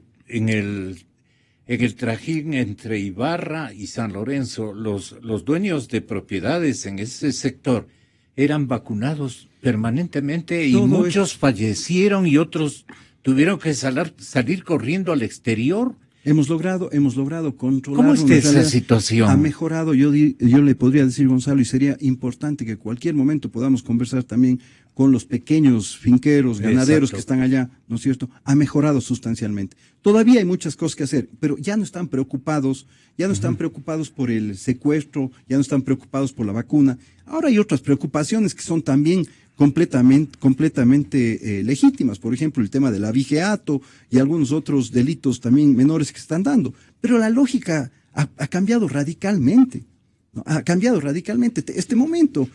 trajín entre Ibarra y San Lorenzo. Los dueños de propiedades en ese sector eran vacunados permanentemente y muchos fallecieron y otros tuvieron que salir corriendo al exterior. Hemos logrado controlar. ¿Cómo está esa situación? Ha mejorado, yo le podría decir, Gonzalo, y sería importante que en cualquier momento podamos conversar también con los pequeños finqueros, ganaderos Exacto. que están allá, ¿no es cierto? Ha mejorado sustancialmente. Todavía hay muchas cosas que hacer, pero ya no están preocupados, por el secuestro, ya no están preocupados por la vacuna. Ahora hay otras preocupaciones que son también completamente legítimas, por ejemplo, el tema del abigeato y algunos otros delitos también menores que se están dando. Pero la lógica ha cambiado radicalmente, ¿no? Ha cambiado radicalmente. Este momento,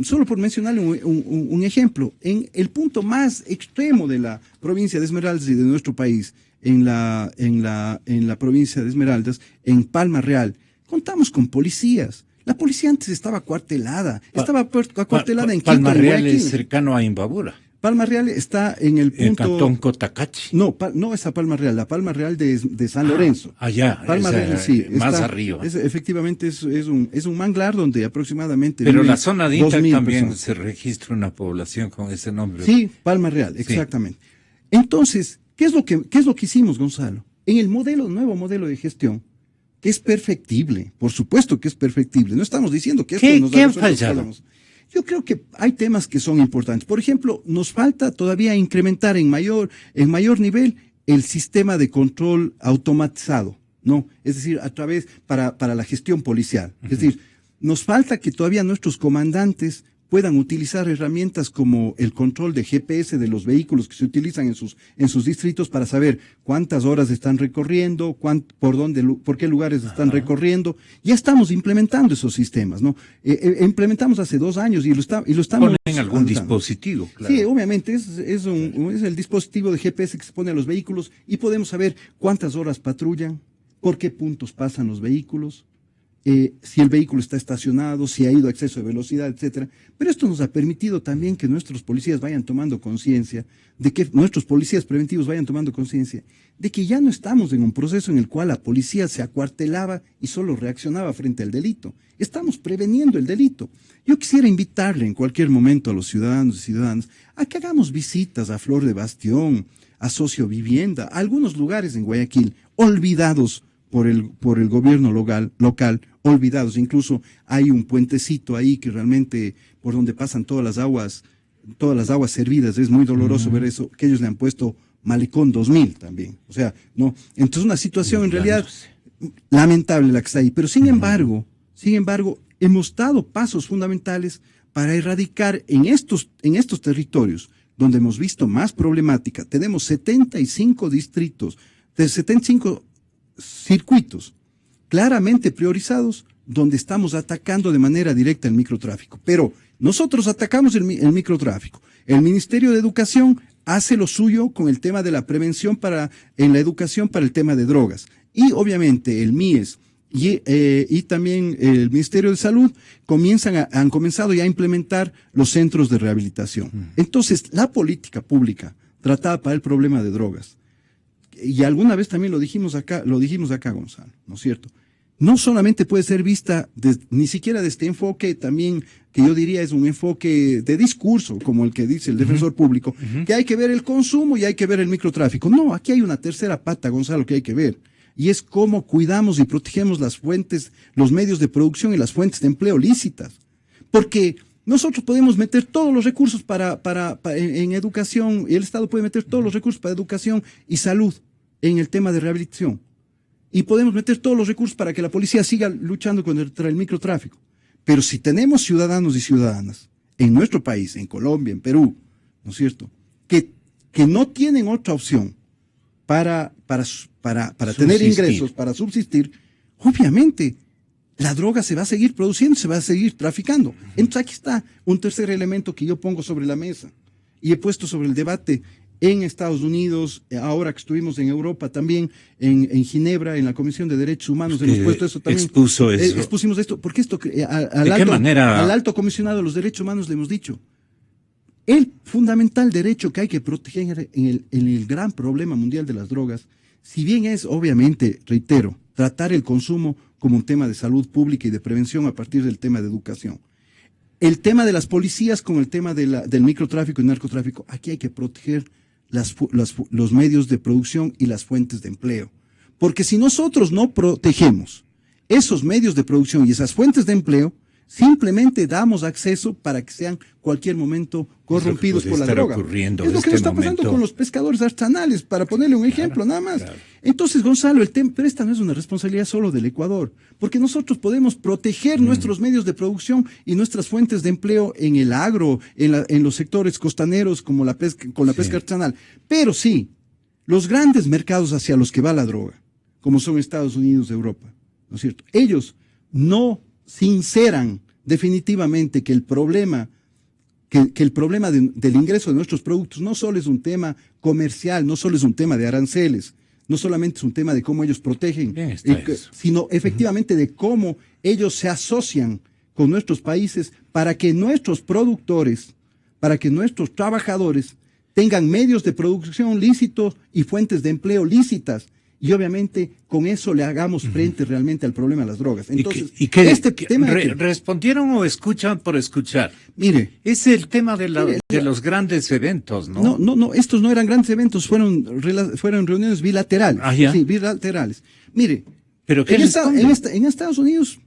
solo por mencionarle un ejemplo, en el punto más extremo de la provincia de Esmeraldas y de nuestro país, en la provincia de Esmeraldas, en Palma Real, contamos con policías. La policía antes estaba acuartelada, en Quito. Palma en Real Guayaquil. es cercano a Imbabura. Palma Real está en el punto... El cantón Cotacachi. No esa Palma Real, la Palma Real de San Lorenzo. Allá, Palma Real, sí. Más arriba. Efectivamente es un manglar donde aproximadamente... Pero la zona de Inta 2.000 también personas. se registra una población con ese nombre. Sí, Palma Real, exactamente. Entonces, ¿qué es lo que hicimos, Gonzalo? En el nuevo modelo de gestión, que es perfectible, por supuesto que es perfectible. No estamos diciendo que esto nos ¿Qué ha han resuelto los fallado? problemas. Yo creo que hay temas que son importantes. Por ejemplo, nos falta todavía incrementar en mayor nivel el sistema de control automatizado, ¿no? Es decir, para la gestión policial. Es decir, nos falta que todavía nuestros comandantes puedan utilizar herramientas como el control de GPS de los vehículos que se utilizan en sus distritos para saber cuántas horas están recorriendo, por qué lugares están recorriendo. Ya estamos implementando esos sistemas, ¿no? Implementamos hace 2 años y lo estamos... Ponen algún dispositivo, claro. Sí, obviamente es el dispositivo de GPS que se pone a los vehículos y podemos saber cuántas horas patrullan, por qué puntos pasan los vehículos, si el vehículo está estacionado, si ha ido a exceso de velocidad, etcétera. Pero esto nos ha permitido también que nuestros policías vayan tomando conciencia, nuestros policías preventivos vayan tomando conciencia de que ya no estamos en un proceso en el cual la policía se acuartelaba y solo reaccionaba frente al delito. Estamos preveniendo el delito. Yo quisiera invitarle en cualquier momento a los ciudadanos y ciudadanas a que hagamos visitas a Flor de Bastión, a Sociovivienda, a algunos lugares en Guayaquil, olvidados por el gobierno local, olvidados. Incluso hay un puentecito ahí que realmente por donde pasan todas las aguas servidas. Es muy doloroso ver eso, que ellos le han puesto Malecón 2000 también. O sea, no. Entonces una situación en realidad lamentable la que está ahí. Pero sin embargo, hemos dado pasos fundamentales para erradicar en estos territorios donde hemos visto más problemática. Tenemos 75 distritos, de 75 circuitos claramente priorizados donde estamos atacando de manera directa el microtráfico. Pero nosotros atacamos el microtráfico. El Ministerio de Educación hace lo suyo con el tema de la prevención en la educación para el tema de drogas. Y obviamente el MIES y también el Ministerio de Salud han comenzado ya a implementar los centros de rehabilitación. Entonces, la política pública tratada para el problema de drogas, y alguna vez también lo dijimos acá, Gonzalo, ¿no es cierto? No solamente puede ser vista ni siquiera de este enfoque también, que yo diría es un enfoque de discurso, como el que dice el defensor público, que hay que ver el consumo y hay que ver el microtráfico. No, aquí hay una tercera pata, Gonzalo, que hay que ver. Y es cómo cuidamos y protegemos las fuentes, los medios de producción y las fuentes de empleo lícitas. Porque nosotros podemos meter todos los recursos en educación, y el Estado puede meter todos los recursos para educación y salud en el tema de rehabilitación. Y podemos meter todos los recursos para que la policía siga luchando contra el microtráfico. Pero si tenemos ciudadanos y ciudadanas en nuestro país, en Colombia, en Perú, ¿no es cierto?, que no tienen otra opción para tener ingresos, para subsistir, obviamente la droga se va a seguir produciendo, se va a seguir traficando. Entonces aquí está un tercer elemento que yo pongo sobre la mesa y he puesto sobre el debate en Estados Unidos, ahora que estuvimos en Europa también, en Ginebra, en la Comisión de Derechos Humanos, hemos puesto eso también. Expusimos esto, porque esto al alto comisionado de los derechos humanos le hemos dicho, el fundamental derecho que hay que proteger en el gran problema mundial de las drogas, si bien es, obviamente, reitero, tratar el consumo como un tema de salud pública y de prevención a partir del tema de educación. El tema de las policías con el tema del microtráfico y narcotráfico, aquí hay que proteger los medios de producción y las fuentes de empleo. Porque si nosotros no protegemos esos medios de producción y esas fuentes de empleo, simplemente damos acceso para que sean cualquier momento corrompidos por la droga. Es lo que está pasando con los pescadores artesanales, para ponerle un ejemplo, nada más. Claro. Entonces, Gonzalo, pero esta no es una responsabilidad solo del Ecuador, porque nosotros podemos proteger nuestros medios de producción y nuestras fuentes de empleo en el agro, en los sectores costaneros como la pesca, con la pesca artesanal. Pero sí, los grandes mercados hacia los que va la droga, como son Estados Unidos, Europa, ¿no es cierto? Ellos no sinceran definitivamente que el problema del ingreso de nuestros productos no solo es un tema comercial, no solo es un tema de aranceles, no solamente es un tema de cómo ellos protegen, sino efectivamente de cómo ellos se asocian con nuestros países para que nuestros productores, para que nuestros trabajadores tengan medios de producción lícitos y fuentes de empleo lícitas. Y obviamente con eso le hagamos frente realmente al problema de las drogas. Entonces, ¿respondieron o escuchan por escuchar? Mire, es el tema de los grandes eventos, ¿no? No, estos no eran grandes eventos, fueron reuniones bilaterales. Sí, bilaterales. Mire, ¿pero qué en Estados Unidos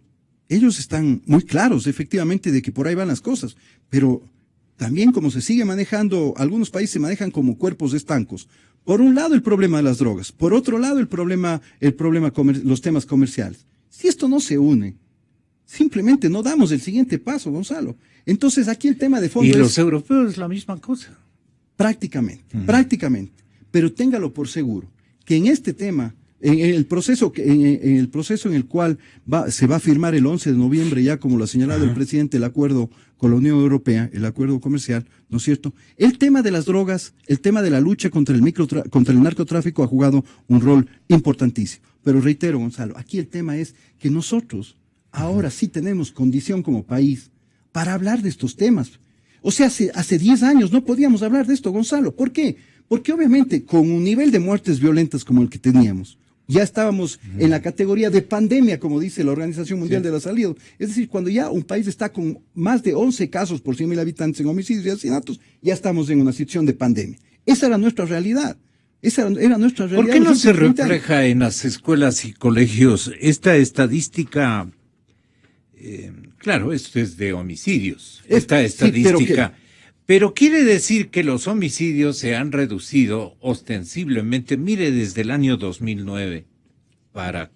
ellos están muy claros, efectivamente, de que por ahí van las cosas, pero también como se sigue manejando, algunos países se manejan como cuerpos estancos. Por un lado el problema de las drogas, por otro lado los temas comerciales. Si esto no se une, simplemente no damos el siguiente paso, Gonzalo. Entonces aquí el tema de fondo ¿Y los europeos es la misma cosa? Prácticamente. Pero téngalo por seguro, que en este tema, en el proceso en el cual se va a firmar el 11 de noviembre, ya como lo ha señalado el presidente, el acuerdo con la Unión Europea, el acuerdo comercial, ¿no es cierto? El tema de las drogas, el tema de la lucha contra el narcotráfico ha jugado un rol importantísimo. Pero reitero, Gonzalo, aquí el tema es que nosotros ahora sí tenemos condición como país para hablar de estos temas. O sea, hace 10 años no podíamos hablar de esto, Gonzalo. ¿Por qué? Porque obviamente con un nivel de muertes violentas como el que teníamos, ya estábamos en la categoría de pandemia, como dice la Organización Mundial de la Salud. Es decir, cuando ya un país está con más de 11 casos por 100.000 habitantes en homicidios y asesinatos, ya estamos en una situación de pandemia. Esa era nuestra realidad. ¿Por qué no se refleja en las escuelas y colegios esta estadística? Claro, esto es de homicidios, esta estadística. Pero quiere decir que los homicidios se han reducido ostensiblemente, mire, desde el año 2009 para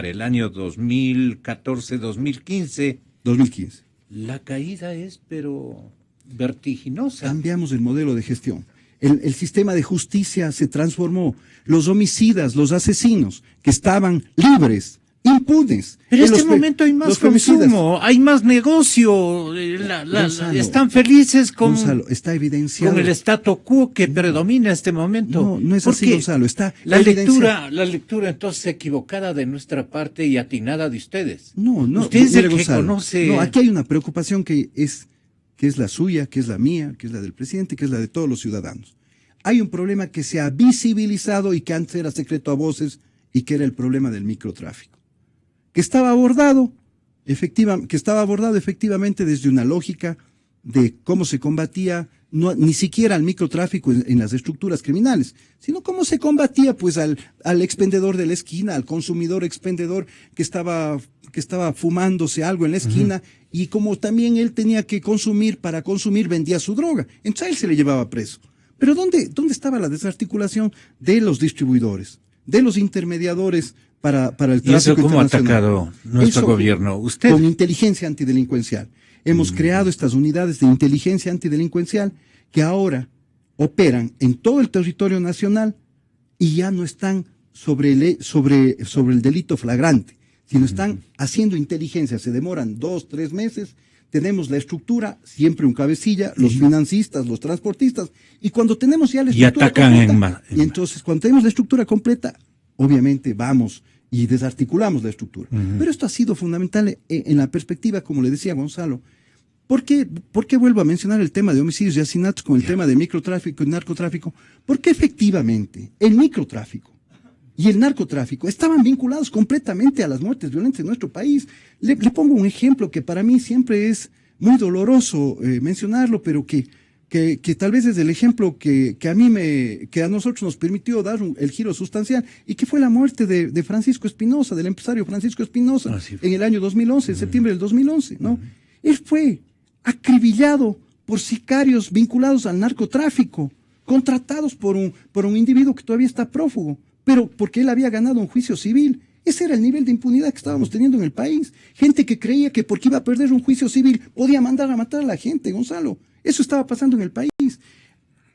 el año 2014, 2015. La caída es, pero vertiginosa. Cambiamos el modelo de gestión. El sistema de justicia se transformó. Los homicidas, los asesinos que estaban libres impunes. Pero en este momento hay más consumo, hay más negocio, Gonzalo, están felices con, Gonzalo, está evidenciado, con el statu quo que predomina en este momento. No es así, Gonzalo, está la lectura entonces equivocada de nuestra parte y atinada de ustedes. No, usted es el que Gonzalo, conoce. No, aquí hay una preocupación que es la suya, que es la mía, que es la del presidente, que es la de todos los ciudadanos. Hay un problema que se ha visibilizado y que antes era secreto a voces y que era el problema del microtráfico, que estaba abordado efectivamente desde una lógica de cómo se combatía ni siquiera al microtráfico en las estructuras criminales, sino cómo se combatía pues al expendedor de la esquina, al consumidor expendedor que estaba fumándose algo en la esquina, y como también él tenía que consumir, para consumir vendía su droga, entonces a él se le llevaba preso. Pero ¿dónde estaba la desarticulación de los distribuidores, de los intermediadores para el tráfico internacional? ¿Y eso cómo ha atacado nuestro gobierno? ¿Usted? Con inteligencia antidelincuencial. Hemos creado estas unidades de inteligencia antidelincuencial que ahora operan en todo el territorio nacional y ya no están sobre el delito flagrante, sino están haciendo inteligencia. Se demoran 2, 3 meses. Tenemos la estructura, siempre un cabecilla, los financistas, los transportistas, y cuando tenemos ya la estructura completa, y entonces cuando tenemos la estructura completa, obviamente vamos y desarticulamos la estructura. Pero esto ha sido fundamental en la perspectiva, como le decía Gonzalo. ¿Por qué vuelvo a mencionar el tema de homicidios y asesinatos con el tema de microtráfico y narcotráfico? Porque efectivamente el microtráfico y el narcotráfico estaban vinculados completamente a las muertes violentas en nuestro país. Le pongo un ejemplo que para mí siempre es muy doloroso mencionarlo, pero que tal vez es el ejemplo que a nosotros nos permitió dar el giro sustancial, y que fue la muerte de Francisco Espinosa, del empresario Francisco Espinosa, en el año 2011, en septiembre del 2011, ¿no? Él fue acribillado por sicarios vinculados al narcotráfico, contratados por un individuo que todavía está prófugo, pero porque él había ganado un juicio civil. Ese era el nivel de impunidad que estábamos teniendo en el país. Gente que creía que porque iba a perder un juicio civil podía mandar a matar a la gente, Gonzalo. Eso estaba pasando en el país.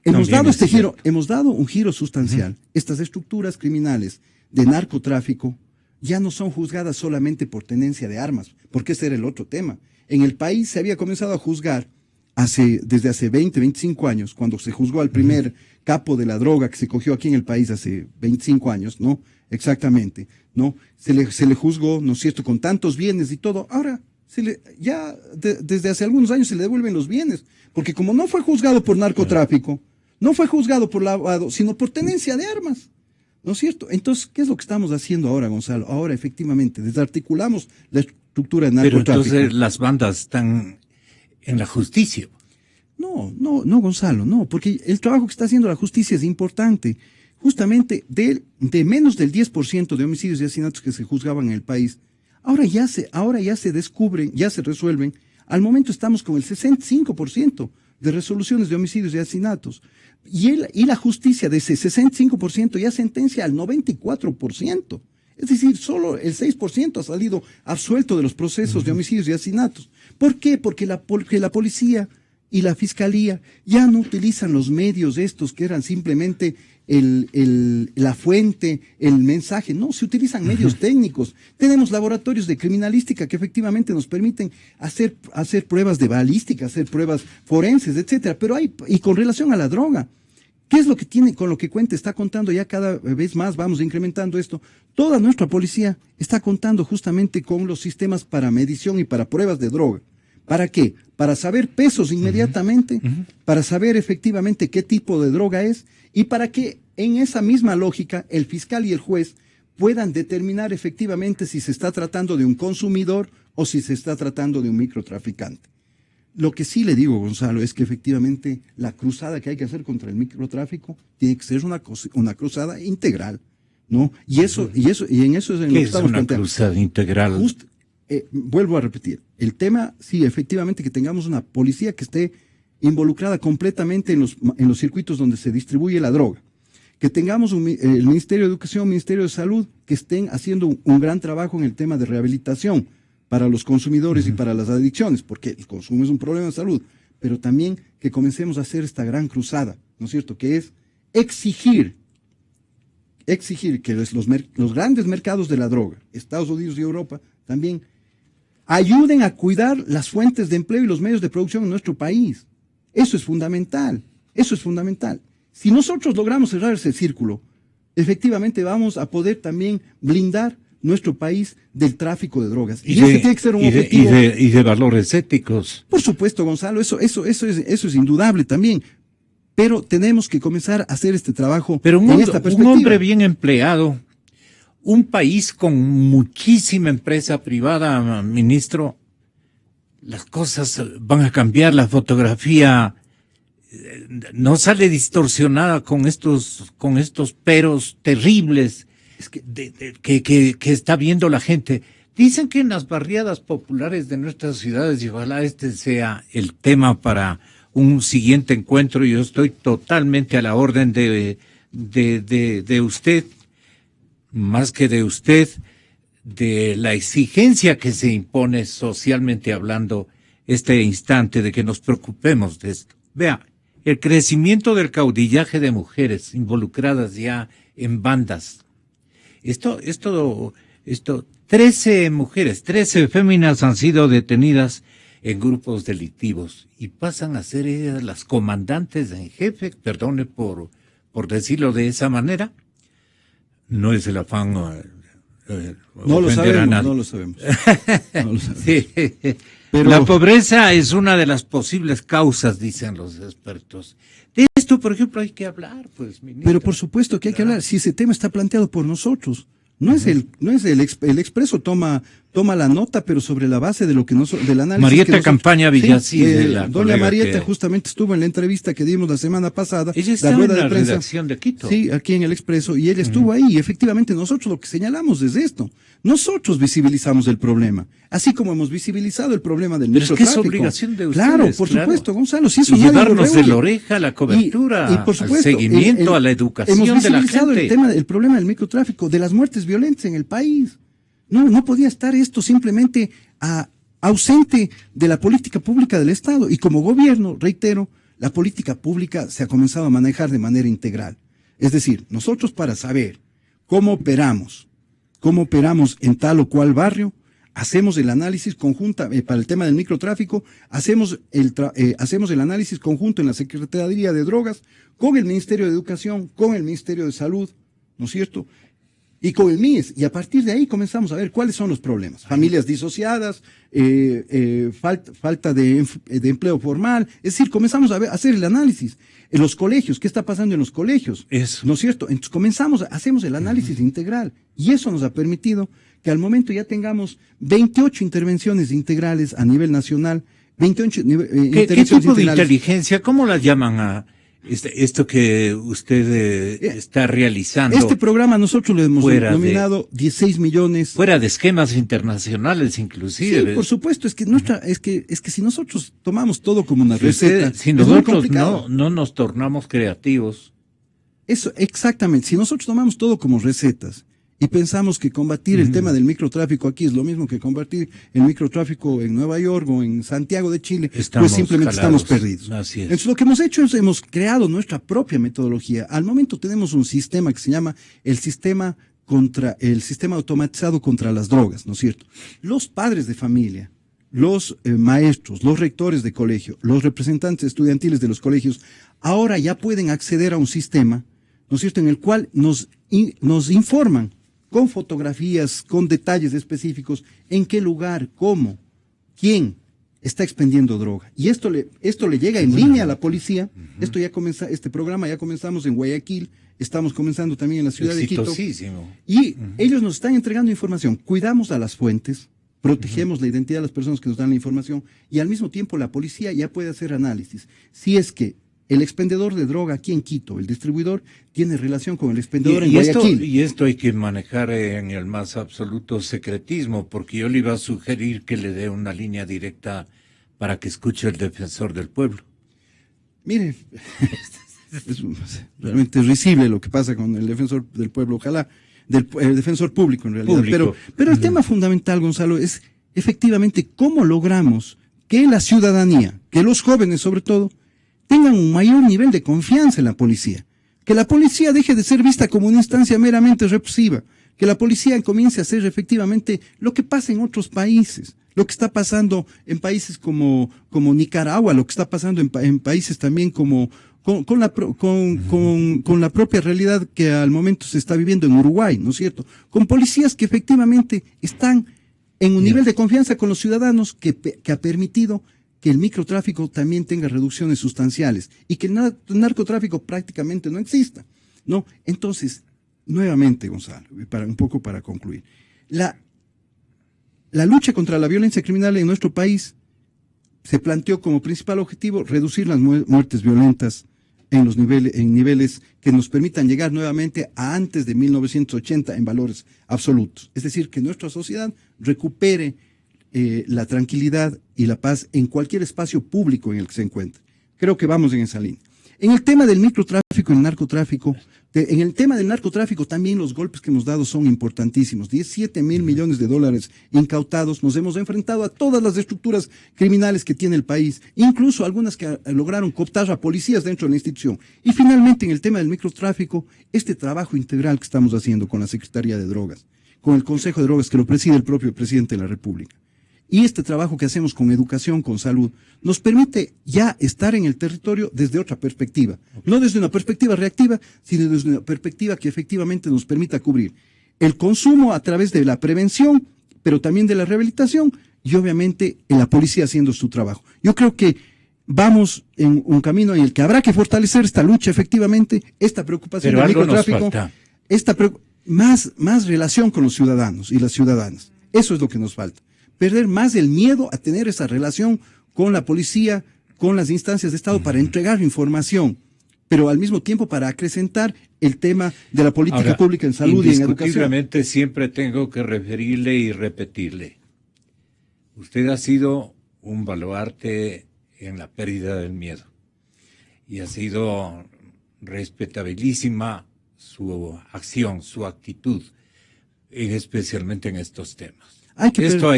Hemos dado un giro sustancial. Estas estructuras criminales de narcotráfico ya no son juzgadas solamente por tenencia de armas, porque ese era el otro tema. En el país se había comenzado a juzgar desde hace 20, 25 años, cuando se juzgó al primer capo de la droga que se cogió aquí en el país hace 25 años, ¿no? Exactamente, ¿no? Se le juzgó, ¿no es cierto?, con tantos bienes y todo. Ahora, desde hace algunos años se le devuelven los bienes, porque como no fue juzgado por narcotráfico, no fue juzgado por lavado, sino por tenencia de armas, ¿no es cierto? Entonces, ¿qué es lo que estamos haciendo ahora, Gonzalo? Ahora, efectivamente, desarticulamos la estructura de narcotráfico. Pero entonces las bandas están en la justicia. No, Gonzalo, no, porque el trabajo que está haciendo la justicia es importante. Justamente de menos del 10% de homicidios y asesinatos que se juzgaban en el país, ahora ya se descubren, ya se resuelven. Al momento estamos con el 65% de resoluciones de homicidios y asesinatos. Y la justicia de ese 65% ya sentencia al 94%. Es decir, solo el 6% ha salido absuelto de los procesos de homicidios y asesinatos. ¿Por qué? Porque la policía y la fiscalía ya no utilizan los medios estos que eran simplemente la fuente, el mensaje. No, se utilizan medios técnicos. Tenemos laboratorios de criminalística que efectivamente nos permiten hacer pruebas de balística, hacer pruebas forenses, etcétera. Pero y con relación a la droga, ¿qué es lo que tiene, con lo que cuenta, está contando ya cada vez más? Vamos incrementando esto. Toda nuestra policía está contando justamente con los sistemas para medición y para pruebas de droga. ¿Para qué? Para saber pesos inmediatamente, para saber efectivamente qué tipo de droga es, y para que en esa misma lógica el fiscal y el juez puedan determinar efectivamente si se está tratando de un consumidor o si se está tratando de un microtraficante. Lo que sí le digo, Gonzalo, es que efectivamente la cruzada que hay que hacer contra el microtráfico tiene que ser una cruzada integral, ¿no? Y en eso es en lo que estamos planteando. ¿Qué es una cruzada integral? Vuelvo a repetir, el tema, sí, efectivamente, que tengamos una policía que esté involucrada completamente en los circuitos donde se distribuye la droga, que tengamos el Ministerio de Educación, Ministerio de Salud, que estén haciendo un gran trabajo en el tema de rehabilitación para los consumidores y para las adicciones, porque el consumo es un problema de salud, pero también que comencemos a hacer esta gran cruzada, ¿no es cierto?, que es exigir exigir que los grandes mercados de la droga, Estados Unidos y Europa, también ayuden a cuidar las fuentes de empleo y los medios de producción en nuestro país. Eso es fundamental, eso es fundamental. Si nosotros logramos cerrar ese círculo, efectivamente vamos a poder también blindar nuestro país del tráfico de drogas. Y ese tiene que ser un objetivo. Y de valores éticos. Por supuesto, Gonzalo, eso es indudable también. Pero tenemos que comenzar a hacer este trabajo en esta perspectiva. Un hombre bien empleado, un país con muchísima empresa privada, ministro, las cosas van a cambiar, la fotografía no sale distorsionada con estos peros terribles que está viendo la gente. Dicen que en las barriadas populares de nuestras ciudades, y ojalá este sea el tema para un siguiente encuentro, yo estoy totalmente a la orden de usted, más que de usted, de la exigencia que se impone socialmente hablando este instante de que nos preocupemos de esto. Vea, el crecimiento del caudillaje de mujeres involucradas ya en bandas. Esto, 13 mujeres, 13 féminas han sido detenidas en grupos delictivos y pasan a ser ellas las comandantes en jefe, perdone por decirlo de esa manera. No es el afán no lo sabemos. Sí. Pero la pobreza es una de las posibles causas, dicen los expertos. De esto, por ejemplo, hay que hablar, pues, ministro. Pero por supuesto que hay que hablar, si ese tema está planteado por nosotros. No es el Expreso toma la nota, pero sobre la base de lo que del análisis. Marieta Campaña Villasís. Doña Marieta justamente estuvo en la entrevista que dimos la semana pasada. Ella está en la redacción de Quito. Sí, aquí en el Expreso, y ella estuvo ahí, y efectivamente nosotros lo que señalamos es esto. Nosotros visibilizamos el problema, así como hemos visibilizado el problema del microtráfico. Pero es que es obligación de ustedes. Claro, por supuesto, Gonzalo. Si eso y llevarnos de la oreja a la cobertura, y por supuesto, al seguimiento, a la educación de la gente. Hemos visibilizado el problema del microtráfico, de las muertes violentas en el país. No podía estar esto simplemente ausente de la política pública del Estado. Y como gobierno, reitero, la política pública se ha comenzado a manejar de manera integral. Es decir, nosotros para saber cómo operamos en tal o cual barrio, hacemos el análisis conjunto para el tema del microtráfico, hacemos el análisis conjunto en la Secretaría de Drogas, con el Ministerio de Educación, con el Ministerio de Salud, ¿no es cierto?, y con el MIES, y a partir de ahí comenzamos a ver cuáles son los problemas. Familias disociadas, falta de empleo formal, es decir, comenzamos a hacer el análisis. En los colegios, ¿qué está pasando en los colegios? Eso. ¿No es cierto? Entonces hacemos el análisis integral, y eso nos ha permitido que al momento ya tengamos 28 intervenciones integrales a nivel nacional, 28 intervenciones ¿Qué tipo de inteligencia? ¿Cómo las llaman a esto que usted está realizando? Este programa nosotros lo hemos denominado 16 millones. Fuera de esquemas internacionales, inclusive. Sí, por supuesto, es que si nosotros tomamos todo como una receta, si nosotros no nos tornamos creativos. Eso, exactamente. Si nosotros tomamos todo como recetas y pensamos que combatir el tema del microtráfico aquí es lo mismo que combatir el microtráfico en Nueva York o en Santiago de Chile, pues simplemente estamos perdidos. Así es. Entonces lo que hemos hecho es hemos creado nuestra propia metodología. Al momento tenemos un sistema que se llama el sistema automatizado contra las drogas, ¿no es cierto? Los padres de familia, los maestros, los rectores de colegio, los representantes estudiantiles de los colegios, ahora ya pueden acceder a un sistema, ¿no es cierto?, en el cual nos informan con fotografías, con detalles específicos, en qué lugar, cómo, quién está expendiendo droga. Y esto le llega en línea a la policía. Este programa ya comenzamos en Guayaquil, estamos comenzando también en la ciudad de Quito. Y ellos nos están entregando información. Cuidamos a las fuentes, protegemos la identidad de las personas que nos dan la información, y al mismo tiempo la policía ya puede hacer análisis. Si es que el expendedor de droga aquí en Quito, el distribuidor, tiene relación con el expendedor en Guayaquil. Y esto hay que manejar en el más absoluto secretismo, porque yo le iba a sugerir que le dé una línea directa para que escuche el defensor del pueblo. Mire, es realmente risible lo que pasa con el defensor del pueblo, ojalá, el defensor público en realidad. Pero el tema fundamental, Gonzalo, es efectivamente cómo logramos que la ciudadanía, que los jóvenes sobre todo, tengan un mayor nivel de confianza en la policía. Que la policía deje de ser vista como una instancia meramente represiva, que la policía comience a hacer efectivamente lo que pasa en otros países, lo que está pasando en países como Nicaragua, lo que está pasando en países también como con la propia realidad que al momento se está viviendo en Uruguay, ¿no es cierto? Con policías que efectivamente están en un nivel de confianza con los ciudadanos que ha permitido que el microtráfico también tenga reducciones sustanciales y que el narcotráfico prácticamente no exista, ¿no? Entonces, nuevamente, Gonzalo, para concluir, la lucha contra la violencia criminal en nuestro país se planteó como principal objetivo reducir las muertes violentas en niveles que nos permitan llegar nuevamente a antes de 1980 en valores absolutos. Es decir, que nuestra sociedad recupere la tranquilidad y la paz en cualquier espacio público en el que se encuentre. Creo que vamos en esa línea. En el tema del microtráfico y el narcotráfico, en el tema del narcotráfico también los golpes que hemos dado son importantísimos. 17 mil millones de dólares incautados. Nos hemos enfrentado a todas las estructuras criminales que tiene el país, incluso algunas que lograron cooptar a policías dentro de la institución. Y finalmente, en el tema del microtráfico, este trabajo integral que estamos haciendo con la Secretaría de Drogas, con el Consejo de Drogas que lo preside el propio presidente de la República, y este trabajo que hacemos con educación, con salud, nos permite ya estar en el territorio desde otra perspectiva. No desde una perspectiva reactiva, sino desde una perspectiva que efectivamente nos permita cubrir el consumo a través de la prevención, pero también de la rehabilitación y obviamente la policía haciendo su trabajo. Yo creo que vamos en un camino en el que habrá que fortalecer esta lucha efectivamente, esta preocupación del microtráfico, más relación con los ciudadanos y las ciudadanas. Eso es lo que nos falta. Perder más el miedo a tener esa relación con la policía, con las instancias de Estado para entregar información, pero al mismo tiempo para acrecentar el tema de la política pública en salud y en educación. Indiscutiblemente siempre tengo que referirle y repetirle. Usted ha sido un baluarte en la pérdida del miedo y ha sido respetabilísima su acción, su actitud, especialmente en estos temas. Hay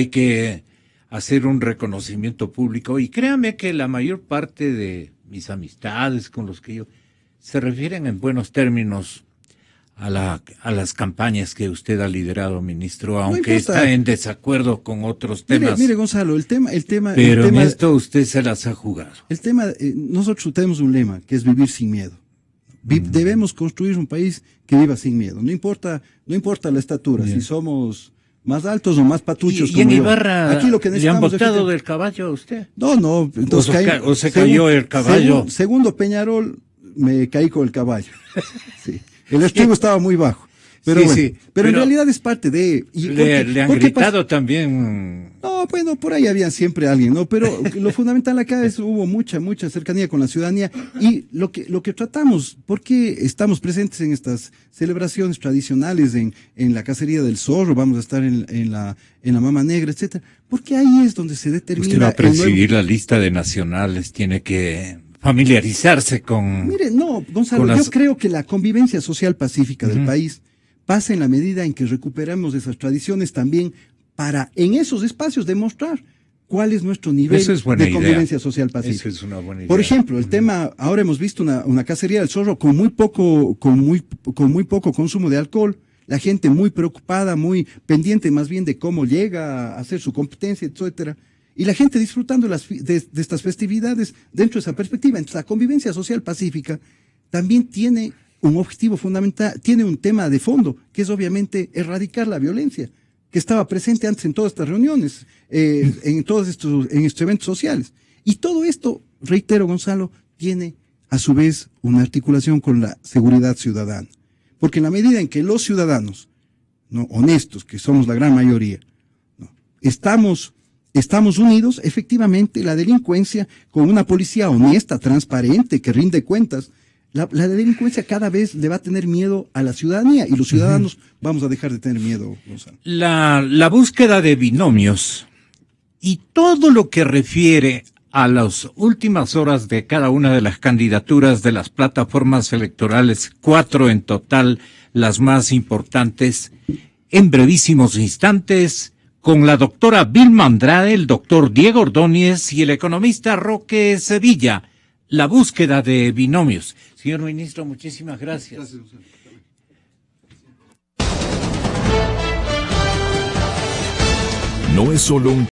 que hacer un reconocimiento público y créame que la mayor parte de mis amistades con los que yo se refieren en buenos términos a las campañas que usted ha liderado, ministro, aunque está en desacuerdo con otros temas. Mire, Gonzalo, pero en esto usted se las ha jugado. Nosotros tenemos un lema que es vivir sin miedo. Debemos construir un país que viva sin miedo. No importa la estatura, si somos más altos o más patuchos. Y en Ibarra, aquí lo que ¿le han botado del caballo a usted? No. O se cayó el caballo. Segundo Peñarol, me caí con el caballo. Sí. El estribo estaba muy bajo. Pero, pero en realidad es parte de... ¿Le han gritado también? No, bueno, por ahí había siempre alguien, ¿no? Pero lo fundamental acá es hubo mucha cercanía con la ciudadanía y lo que tratamos, porque estamos presentes en estas celebraciones tradicionales, en la cacería del zorro, vamos a estar en la Mama Negra, etcétera, porque ahí es donde se determina... Usted va a presidir la lista de nacionales, tiene que familiarizarse con... Mire, no, Gonzalo, yo creo que la convivencia social pacífica del país pasa en la medida en que recuperamos esas tradiciones también para en esos espacios demostrar cuál es nuestro nivel de convivencia social pacífica. Eso es una buena idea. Por ejemplo, el tema, ahora hemos visto una cacería del zorro con muy poco consumo de alcohol, la gente muy preocupada, muy pendiente más bien de cómo llega a hacer su competencia, etcétera, y la gente disfrutando de estas festividades dentro de esa perspectiva. Entonces, la convivencia social pacífica también tiene un objetivo fundamental, tiene un tema de fondo, que es obviamente erradicar la violencia, que estaba presente antes en todas estas reuniones, en estos eventos sociales. Y todo esto, reitero, Gonzalo, tiene a su vez una articulación con la seguridad ciudadana. Porque en la medida en que los ciudadanos, ¿no?, honestos, que somos la gran mayoría, ¿no?, estamos unidos, efectivamente la delincuencia, con una policía honesta, transparente, que rinde cuentas, la delincuencia cada vez le va a tener miedo a la ciudadanía y los ciudadanos vamos a dejar de tener miedo, Gonzalo. La búsqueda de binomios y todo lo que refiere a las últimas horas de cada una de las candidaturas de las plataformas electorales, 4 en total, las más importantes, en brevísimos instantes, con la doctora Vilma Andrade, el doctor Diego Ordóñez y el economista Roque Sevilla. La búsqueda de binomios. Señor ministro, muchísimas gracias. Gracias. No es solo un